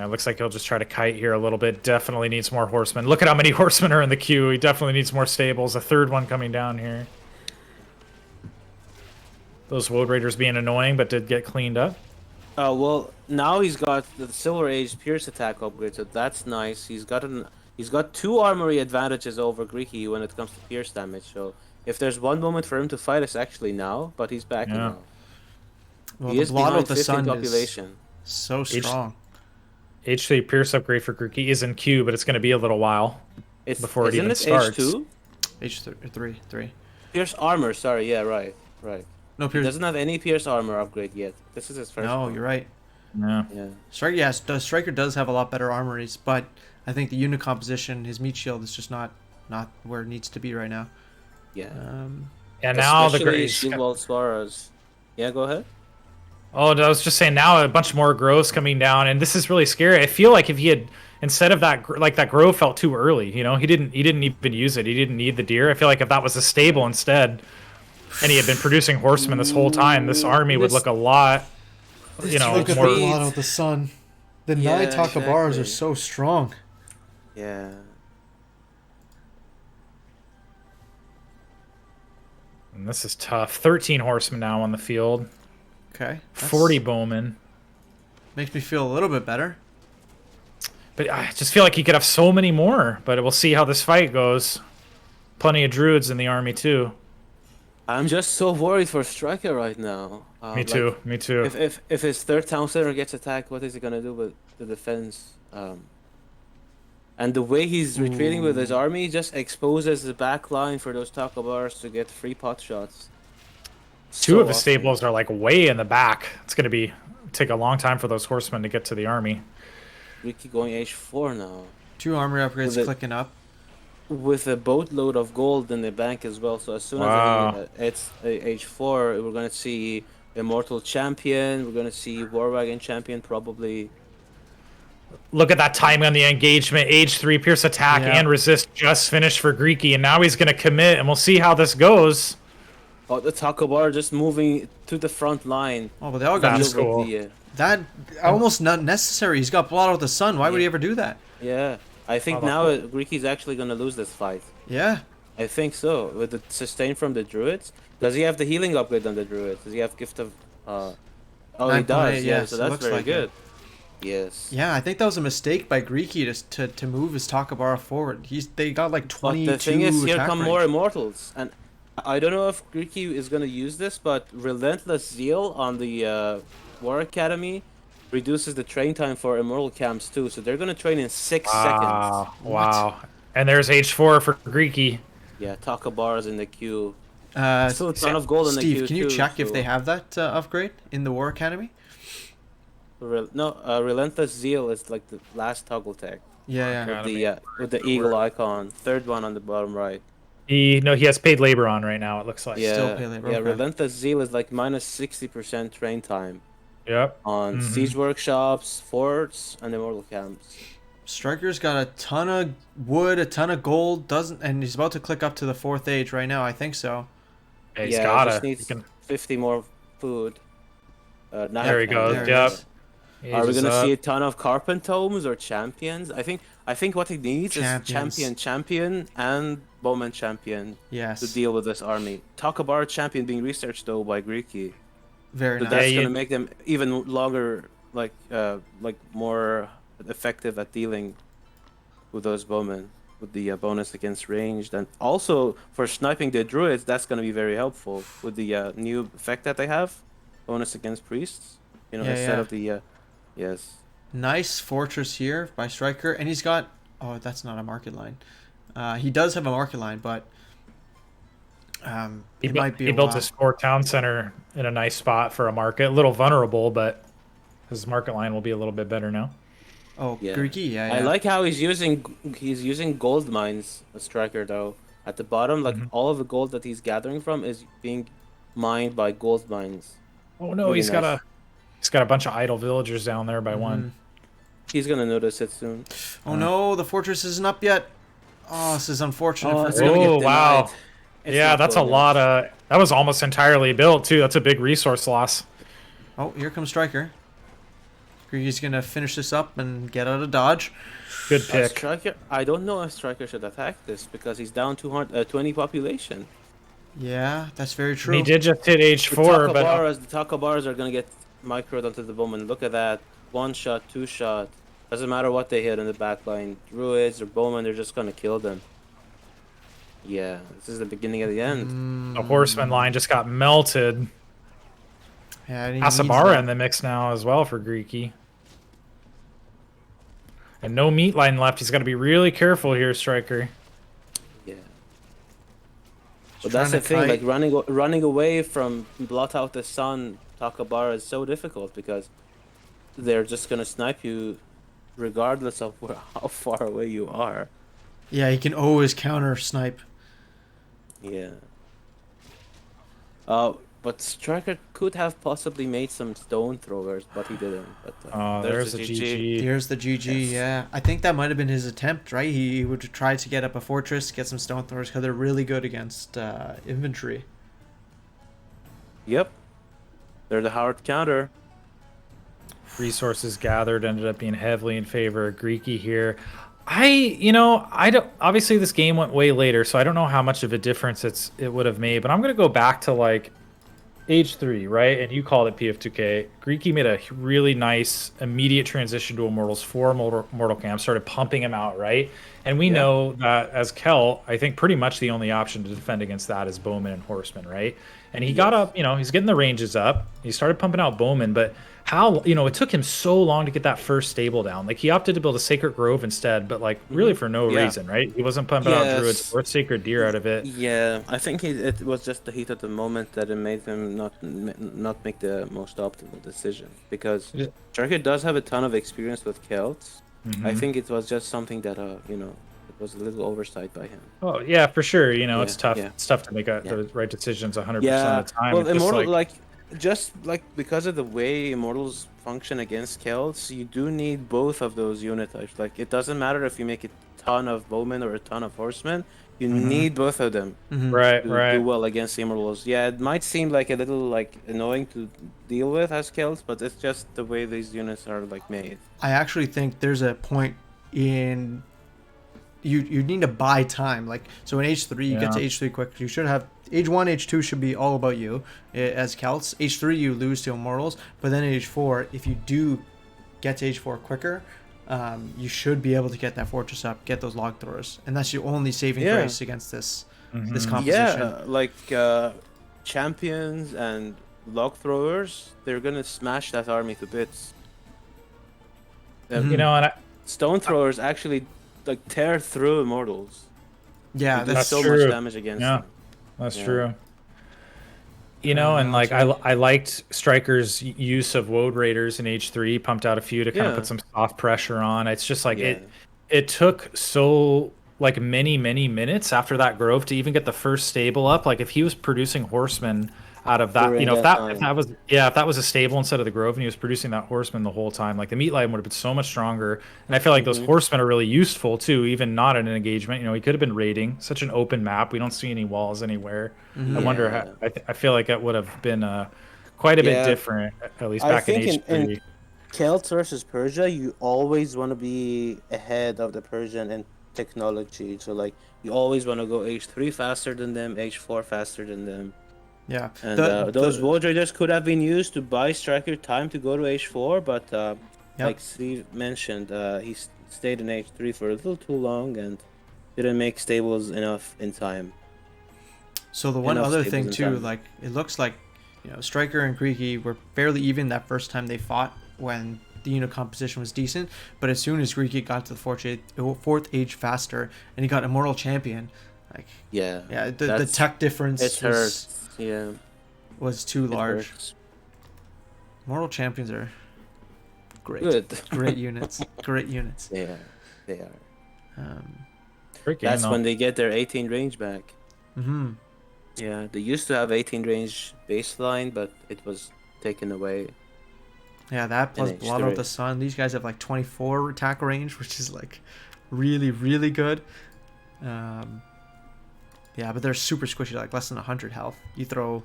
B: Looks like he'll just try to kite here a little bit. Definitely needs more horsemen. Look at how many horsemen are in the queue. He definitely needs more stables. A third one coming down here. Those Woad Raiders being annoying, but did get cleaned up.
E: Well, now he's got the Silver Age Pierce attack upgrade, so that's nice. He's got 2 armory advantages over Greeky when it comes to Pierce damage. So if there's one moment for him to fight, it's actually now. But he's backing
B: Yeah.
E: now.
A: Well,
E: He
A: the
E: is
A: blot
E: behind
A: of the
E: 15
A: sun
E: population.
A: is so strong.
B: H3 Pierce upgrade for Greeky is in queue, but it's going to be a little while.
E: It's
B: Before it
E: isn't
B: even
E: it
B: starts.
E: H2?
A: H3.
E: Pierce armor. Sorry, yeah, right.
A: No,
E: He
A: Pierce.
E: doesn't have any Pierce armor upgrade yet. This is his first.
A: No,
E: one.
A: you're right.
B: Yeah.
E: Yeah.
A: Striker does have a lot better armories, but I think the unit composition, his meat shield, is just not where it needs to be right now.
E: Yeah.
B: And now the
E: Especially
B: great.
E: Shield Wall Svaras. Yeah, go ahead.
B: Oh, I was just saying now a bunch more growths coming down, and this is really scary. I feel like if he had instead of that, like that growth felt too early. You know, he didn't even use it. He didn't need the deer. I feel like if that was a stable instead, and he had been producing horsemen this whole time, this army would look a lot. You know,
A: Look at the
B: more.
A: blot of the sun. The
E: Yeah,
A: nine Takabars
E: exactly.
A: are so strong.
E: Yeah.
B: And this is tough. 13 horsemen now on the field.
A: Okay.
B: 40 bowmen.
A: Makes me feel a little bit better.
B: But I just feel like he could have so many more. But we'll see how this fight goes. Plenty of druids in the army too.
E: I'm just so worried for Striker right now.
B: Me too. Me too.
E: If his third town center gets attacked, what is he gonna do with the defense? And the way he's retreating with his army just exposes the back line for those Takobars to get free pot shots.
B: Two
E: So
B: of his
E: often.
B: stables are like way in the back. It's gonna take a long time for those horsemen to get to the army.
E: Greeky going H4 now.
A: 2 armory upgrades
E: Was it-
A: clicking up.
E: With a boatload of gold in the bank as well. So as soon
B: Wow.
E: as it's H4, we're gonna see Immortal champion. We're gonna see War Wagon champion probably.
B: Look at that timing on the engagement. Age 3 pierce attack
A: Yeah.
B: and resist just finished for Greeky, and now he's gonna commit, and we'll see how this goes.
E: Oh, the Takobar just moving to the front line.
A: Oh, but they all got
B: That's
E: Deal with
B: cool.
E: the,
A: that almost not necessary. He's got blot out the sun. Why would he ever do that?
E: yeah, I think
B: Oh,
E: now
B: that's
E: Greeky's actually gonna lose this fight.
A: Yeah.
E: I think so. With the sustain from the druids. Does he have the healing upgrade on the druids? Does he have gift of? Oh, he
A: 9.8,
E: does. Yeah,
A: yes,
E: so
A: it
E: that's
A: looks
E: very
A: like
E: good.
A: it.
E: Yes.
A: Yeah, I think that was a mistake by Greeky to move his Takabara forward. They got like 22
E: But the thing is, here
A: attack
E: come
A: range.
E: more immortals, and I don't know if Greeky is gonna use this, but Relentless Zeal on the War Academy reduces the train time for immortal camps too, so they're gonna train in 6 seconds.
B: Wow. And there's H4 for Greeky.
E: Yeah, Takabars in the queue.
A: Uh,
E: Still a ton of gold in the
A: Steve,
E: queue
A: can you
E: too,
A: check if
E: so-
A: they have that upgrade in the War Academy?
E: Relentless Zeal is like the last toggle tag
A: Yeah, yeah.
E: with the eagle icon, third one on the bottom right.
B: He has paid labor on right now, it looks like.
E: Yeah,
A: Still pay labor,
E: yeah.
A: okay.
E: Relentless Zeal is like minus 60% train time
B: Yep.
E: on
B: Mhm.
E: siege workshops, forts, and immortal camps.
A: Striker's got a ton of wood, a ton of gold, and he's about to click up to the 4th age right now. I think so.
B: Yeah, he's
E: Yeah,
B: gotta.
E: just needs 50 more food.
B: There he goes,
A: There it
B: yep.
A: is.
E: Are we
B: Ages
E: gonna
B: up.
E: see a ton of Carpentomes or champions? I think what he needs
A: Champions.
E: is champion, and bowman champion
A: Yes.
E: to deal with this army. Takabara champion being researched though by Greeky.
A: Very
E: So
A: nice.
E: that's
B: Yeah,
E: gonna
B: you-
E: make them even longer, like more effective at dealing with those bowmen. with the bonus against ranged, and also for sniping the druids, that's going to be very helpful with the new effect that they have, bonus against priests. You know,
A: Yeah,
E: instead
A: yeah.
E: of the yes.
A: Nice fortress here by Striker, and he's got. Oh, that's not a market line. He does have a market line, but it might be.
B: He built his core town center in a nice spot for a market. A little vulnerable, but his market line will be a little bit better now.
A: Oh,
E: Yeah.
A: Greeky, yeah,
E: I
A: yeah.
E: like how he's using gold mines, a striker though. At the bottom, like all of the gold that he's gathering from is being mined by gold mines.
B: Oh no,
E: Really
B: he's got
E: nice.
B: a bunch of idle villagers down there by one.
E: He's gonna notice it soon.
A: Oh no, the fortress isn't up yet. Oh, this is unfortunate
E: Oh,
A: for
E: it's
A: Greeky.
E: gonna get
B: Oh wow.
E: denied. It's
B: Yeah,
E: not
B: that's a
E: going
B: lot
E: yet.
B: of. That was almost entirely built too. That's a big resource loss.
A: Oh, here comes Striker. Greeky's gonna finish this up and get out of dodge.
B: Good pick.
E: Striker, I don't know if Striker should attack this because he's down 220 population.
A: Yeah, that's very true.
B: He did just hit H4, but
E: The Takabaras are gonna get microed onto the bowman. Look at that. One shot, two shot. Doesn't matter what they hit in the back line. Druids or bowmen, they're just gonna kill them. Yeah, this is the beginning of the end.
B: the horseman line just got melted.
A: Yeah, and he needs
B: Asabara
A: that.
B: in the mix now as well for Greeky. And no meat line left. He's got to be really careful here, Striker.
E: Yeah.
A: He's
E: But that's
A: trying
E: the
A: to
E: thing,
A: kite.
E: like running away from blot out the sun Takabara is so difficult because they're just gonna snipe you regardless of how far away you are.
A: Yeah, he can always counter snipe.
E: Yeah. But Striker could have possibly made some stone throwers, but he didn't. But
B: There's a
E: the
B: GG.
A: Here's the GG,
E: Yes.
A: yeah. I think that might have been his attempt, right? He would try to get up a fortress, get some stone throwers, because they're really good against infantry.
E: Yep. They're the hard counter.
B: Resources gathered ended up being heavily in favor of Greeky here. I don't. Obviously, this game went way later, so I don't know how much of a difference it would have made. But I'm gonna go back to like Age 3, right? And you called it PF2K. Greeky made a really nice immediate transition to Immortals for Mortal Camp, started pumping him out, right? And we know that as Celt, I think pretty much the only option to defend against that is Bowman and Horseman, right? And he got up, he's getting the ranges up. He started pumping out Bowman, but how, it took him so long to get that first stable down. Like, he opted to build a Sacred Grove instead, but, like, really for no reason, right? He wasn't pumping out Druids or Sacred Deer out of it.
E: Yeah, I think it was just the heat of the moment that it made him not make the most optimal decision. Because Striker does have a ton of experience with Celts. I think it was just something that, it was a little oversight by him.
B: Oh, yeah, for sure. It's tough.
E: Yeah.
B: It's tough to make the right decisions 100%
E: Yeah,
B: of the time.
E: well,
B: It's just
E: Immortal, just because of the way Immortals function against Celts, you do need both of those unit types. Like, it doesn't matter if you make a ton of bowmen or a ton of horsemen, you need both of them
B: right.
E: to do well against Immortals. Yeah, it might seem like a little annoying to deal with as Celts, but it's just the way these units are made.
A: I actually think there's a point in you need to buy time. Like, so in H3 you get to H3 quick. You should have H1, H2 should be all about you as Celts. H3 you lose to Immortals, but then in H4 if you do get to H4 quicker, you should be able to get that fortress up, get those log throwers, and that's your only saving grace against this composition.
E: Yeah, champions and log throwers, they're gonna smash that army to bits.
B: And
E: Stone throwers actually tear through Immortals.
A: Yeah,
E: They do
B: that's
E: so
B: true.
E: much damage against them.
B: That's
E: Yeah.
B: true. I liked Striker's use of Woad Raiders in H3, pumped out a few to kind of put some soft pressure on. It's just it took so many minutes after that Grove to even get the first stable up. Like, if he was producing Horsemen out of that, if that was a stable instead of the Grove and he was producing that Horseman the whole time, like, the meat line would have been so much stronger. And I feel like those Horsemen are really useful too, even not in an engagement. He could have been raiding. Such an open map, we don't see any walls anywhere. I wonder how. I feel like it would have been quite a bit different, at least back in H3.
E: In Celts versus Persia, you always want to be ahead of the Persian in technology. So you always want to go H3 faster than them, H4 faster than them.
A: Yeah,
E: and those Woad Raiders could have been used to buy Striker time to go to H4, but like Steve mentioned, he stayed in H3 for a little too long, and didn't make stables enough in time.
A: So the one
E: Enough
A: other
E: stables
A: thing
E: in
A: too,
E: time.
A: like it looks like, Striker and Greeky were fairly even that first time they fought when the unit composition was decent. But as soon as Greeky got to the fourth age faster and he got Immortal Champion, like
E: Yeah.
A: the tech difference
E: It hurts. Yeah.
A: was too
E: It
A: large.
E: hurts.
A: Immortal Champions are great.
E: Good.
A: Great units. Great units.
E: They are. They are.
B: Great game,
E: That's
B: though.
E: when they get their 18 range back.
A: Mm-hmm.
E: Yeah, they used to have 18 range baseline, but it was taken away.
A: Yeah, that plus
E: And
A: Blood of
E: H3.
A: the Sun. These guys have like 24 attack range, which is like really, really good. Yeah, but they're super squishy, like less than 100 health. You throw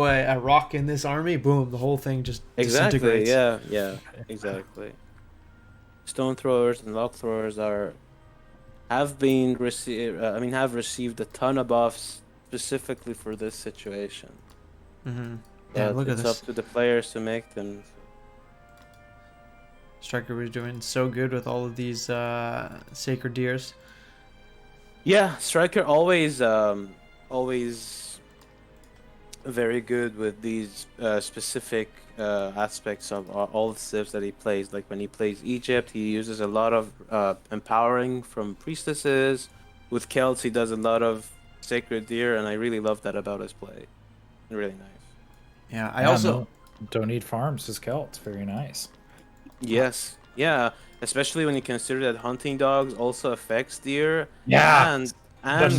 A: a rock in this army, boom, the whole thing just
E: Exactly.
A: disintegrates.
E: Yeah. Exactly. Stone throwers and log throwers have received a ton of buffs specifically for this situation.
A: Mm-hmm. Yeah, look at
E: it's
A: this.
E: up to the players to make them.
A: Striker was doing so good with all of these sacred deers.
E: Yeah, Striker always very good with these specific aspects of all the civs that he plays. Like when he plays Egypt, he uses a lot of empowering from priestesses. With Celts, he does a lot of sacred deer, and I really love that about his play. Really nice.
A: Yeah, I also
B: don't need farms as Celts. Very nice.
E: Yes, yeah, especially when you consider that hunting dogs also affects deer.
B: Yeah,
E: and
B: that's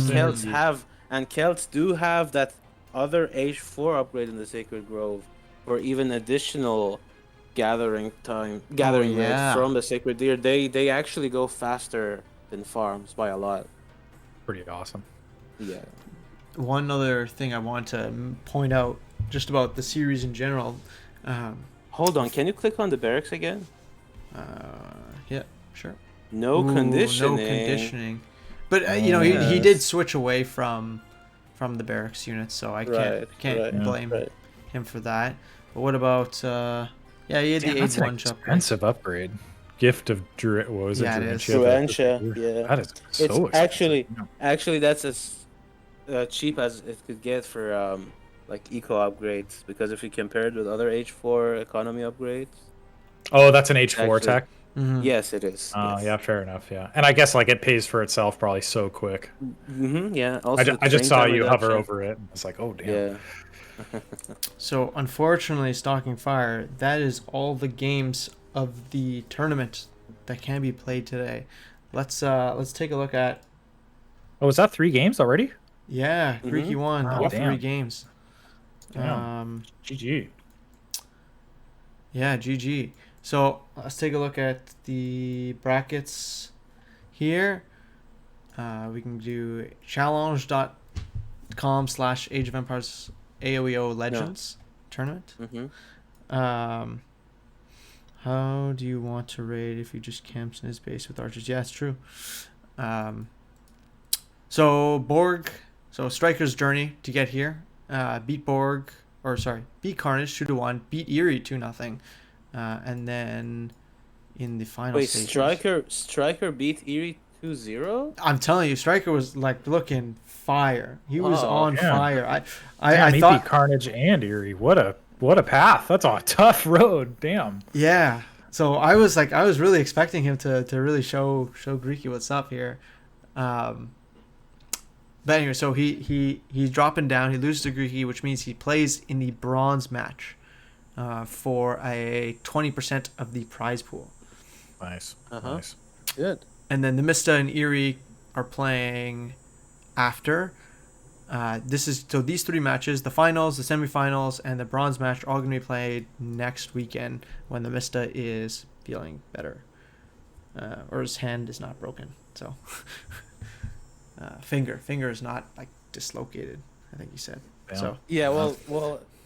E: Celts do have that other H4 upgrade in the Sacred Grove for even additional gathering rate
A: yeah.
E: from the Sacred Deer. They actually go faster than farms by a lot.
B: Pretty awesome.
E: Yeah.
A: One other thing I want to point out just about the series in general.
E: Hold on, can you click on the barracks again?
A: Yeah, sure.
E: No
A: Ooh,
E: conditioning.
A: No conditioning. But he did switch away from the barracks units, so I can't blame him for that. But what about he had the
B: that's an
A: age 1 jump.
B: expensive upgrade. Gift of Druid. What was it?
A: Yeah, it is.
E: Druentia, yeah.
B: That is so
E: It's
B: expensive.
E: actually that's as cheap as it could get for like eco upgrades, because if you compare it with other H4 economy upgrades.
B: Oh, that's an H4
E: Actually,
B: attack.
A: Mm-hmm.
E: Yes, it is.
B: Oh,
E: yes.
B: yeah, fair enough. Yeah, and I guess like it pays for itself probably so quick.
E: Yeah. Also,
B: I just saw you hover over it. And I was like, oh damn.
E: Yeah.
A: So unfortunately, Stalking Fire, that is all the games of the tournament that can be played today. Let's take a look at.
B: Oh, is that 3 games already?
A: Yeah, Greeky won
B: Wow,
A: all
B: damn.
A: 3 games.
B: GG.
A: Yeah, GG. So let's take a look at the brackets here. We can do challenge.com/Age of Empires AOEO Legends Tournament. How do you want to raid if he just camps in his base with archers? Yeah, it's true. So Striker's journey to get here. Beat Carnage 2-1, beat Eerie 2-0. And then in the final stages,
E: Striker beat Eerie 2-0?
A: I'm telling you, Striker was like looking fire. He was on fire.
B: I
A: thought
B: beat Carnage and Eerie. What a path. That's a tough road. Damn.
A: Yeah. So I was really expecting him to really show Greeky what's up here. But anyway, so he's dropping down. He loses to Greeky, which means he plays in the bronze match for a 20% of the prize pool.
B: Nice.
E: Nice. Good.
A: And then the Mista and Eerie are playing after. These 3 matches, the finals, the semifinals, and the bronze match, are all going to be played next weekend when the Mista is feeling better, or his hand is not broken. So. Finger is not like dislocated, I think he said.
B: Yeah.
A: So
E: Yeah, well,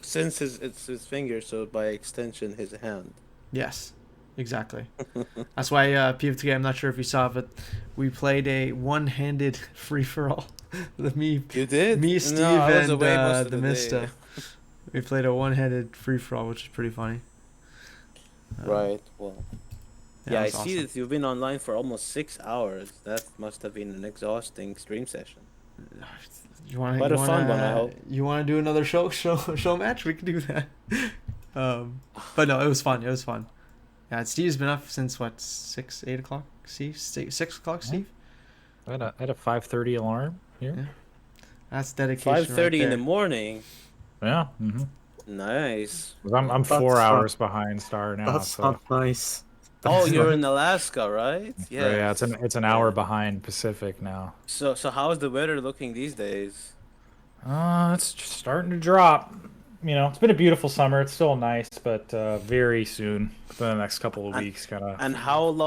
E: since it's his finger, so by extension his hand.
A: yes, exactly. That's why PFTK, I'm not sure if you saw, but we played a one-handed free-for-all. You
E: did?
A: Me, Steve,
E: No, I was
A: and
E: away most of
A: the
E: the
A: Mista.
E: day.
A: We played a one-handed free-for-all, which is pretty funny.
E: Right. Well. Yeah, I
A: that's
E: see
A: awesome.
E: that you've been online for almost 6 hours. That must have been an exhausting stream session. Quite a fun one, I hope.
A: You want to do another show match? We can do that. But no, it was fun. It was fun. Yeah, Steve's been up since what, 6, 8 o'clock? Steve, 6 o'clock, Steve.
B: I had a 5:30 alarm here.
A: Yeah. That's dedication.
E: 5:30
A: right
E: in the
A: there.
E: morning.
B: Yeah.
E: Nice.
B: I'm
C: That's
B: 4
C: fun.
B: hours behind Star now.
C: That's
B: So.
C: not nice.
E: Oh,
C: That's
E: you're
C: not-
E: in Alaska, right?
B: Yeah. Yeah, it's an hour behind Pacific now.
E: So how's the weather looking these days?
B: It's just starting to drop. You know, it's been a beautiful summer. It's still nice, but very soon, within the next couple of weeks, kind of.
E: And how long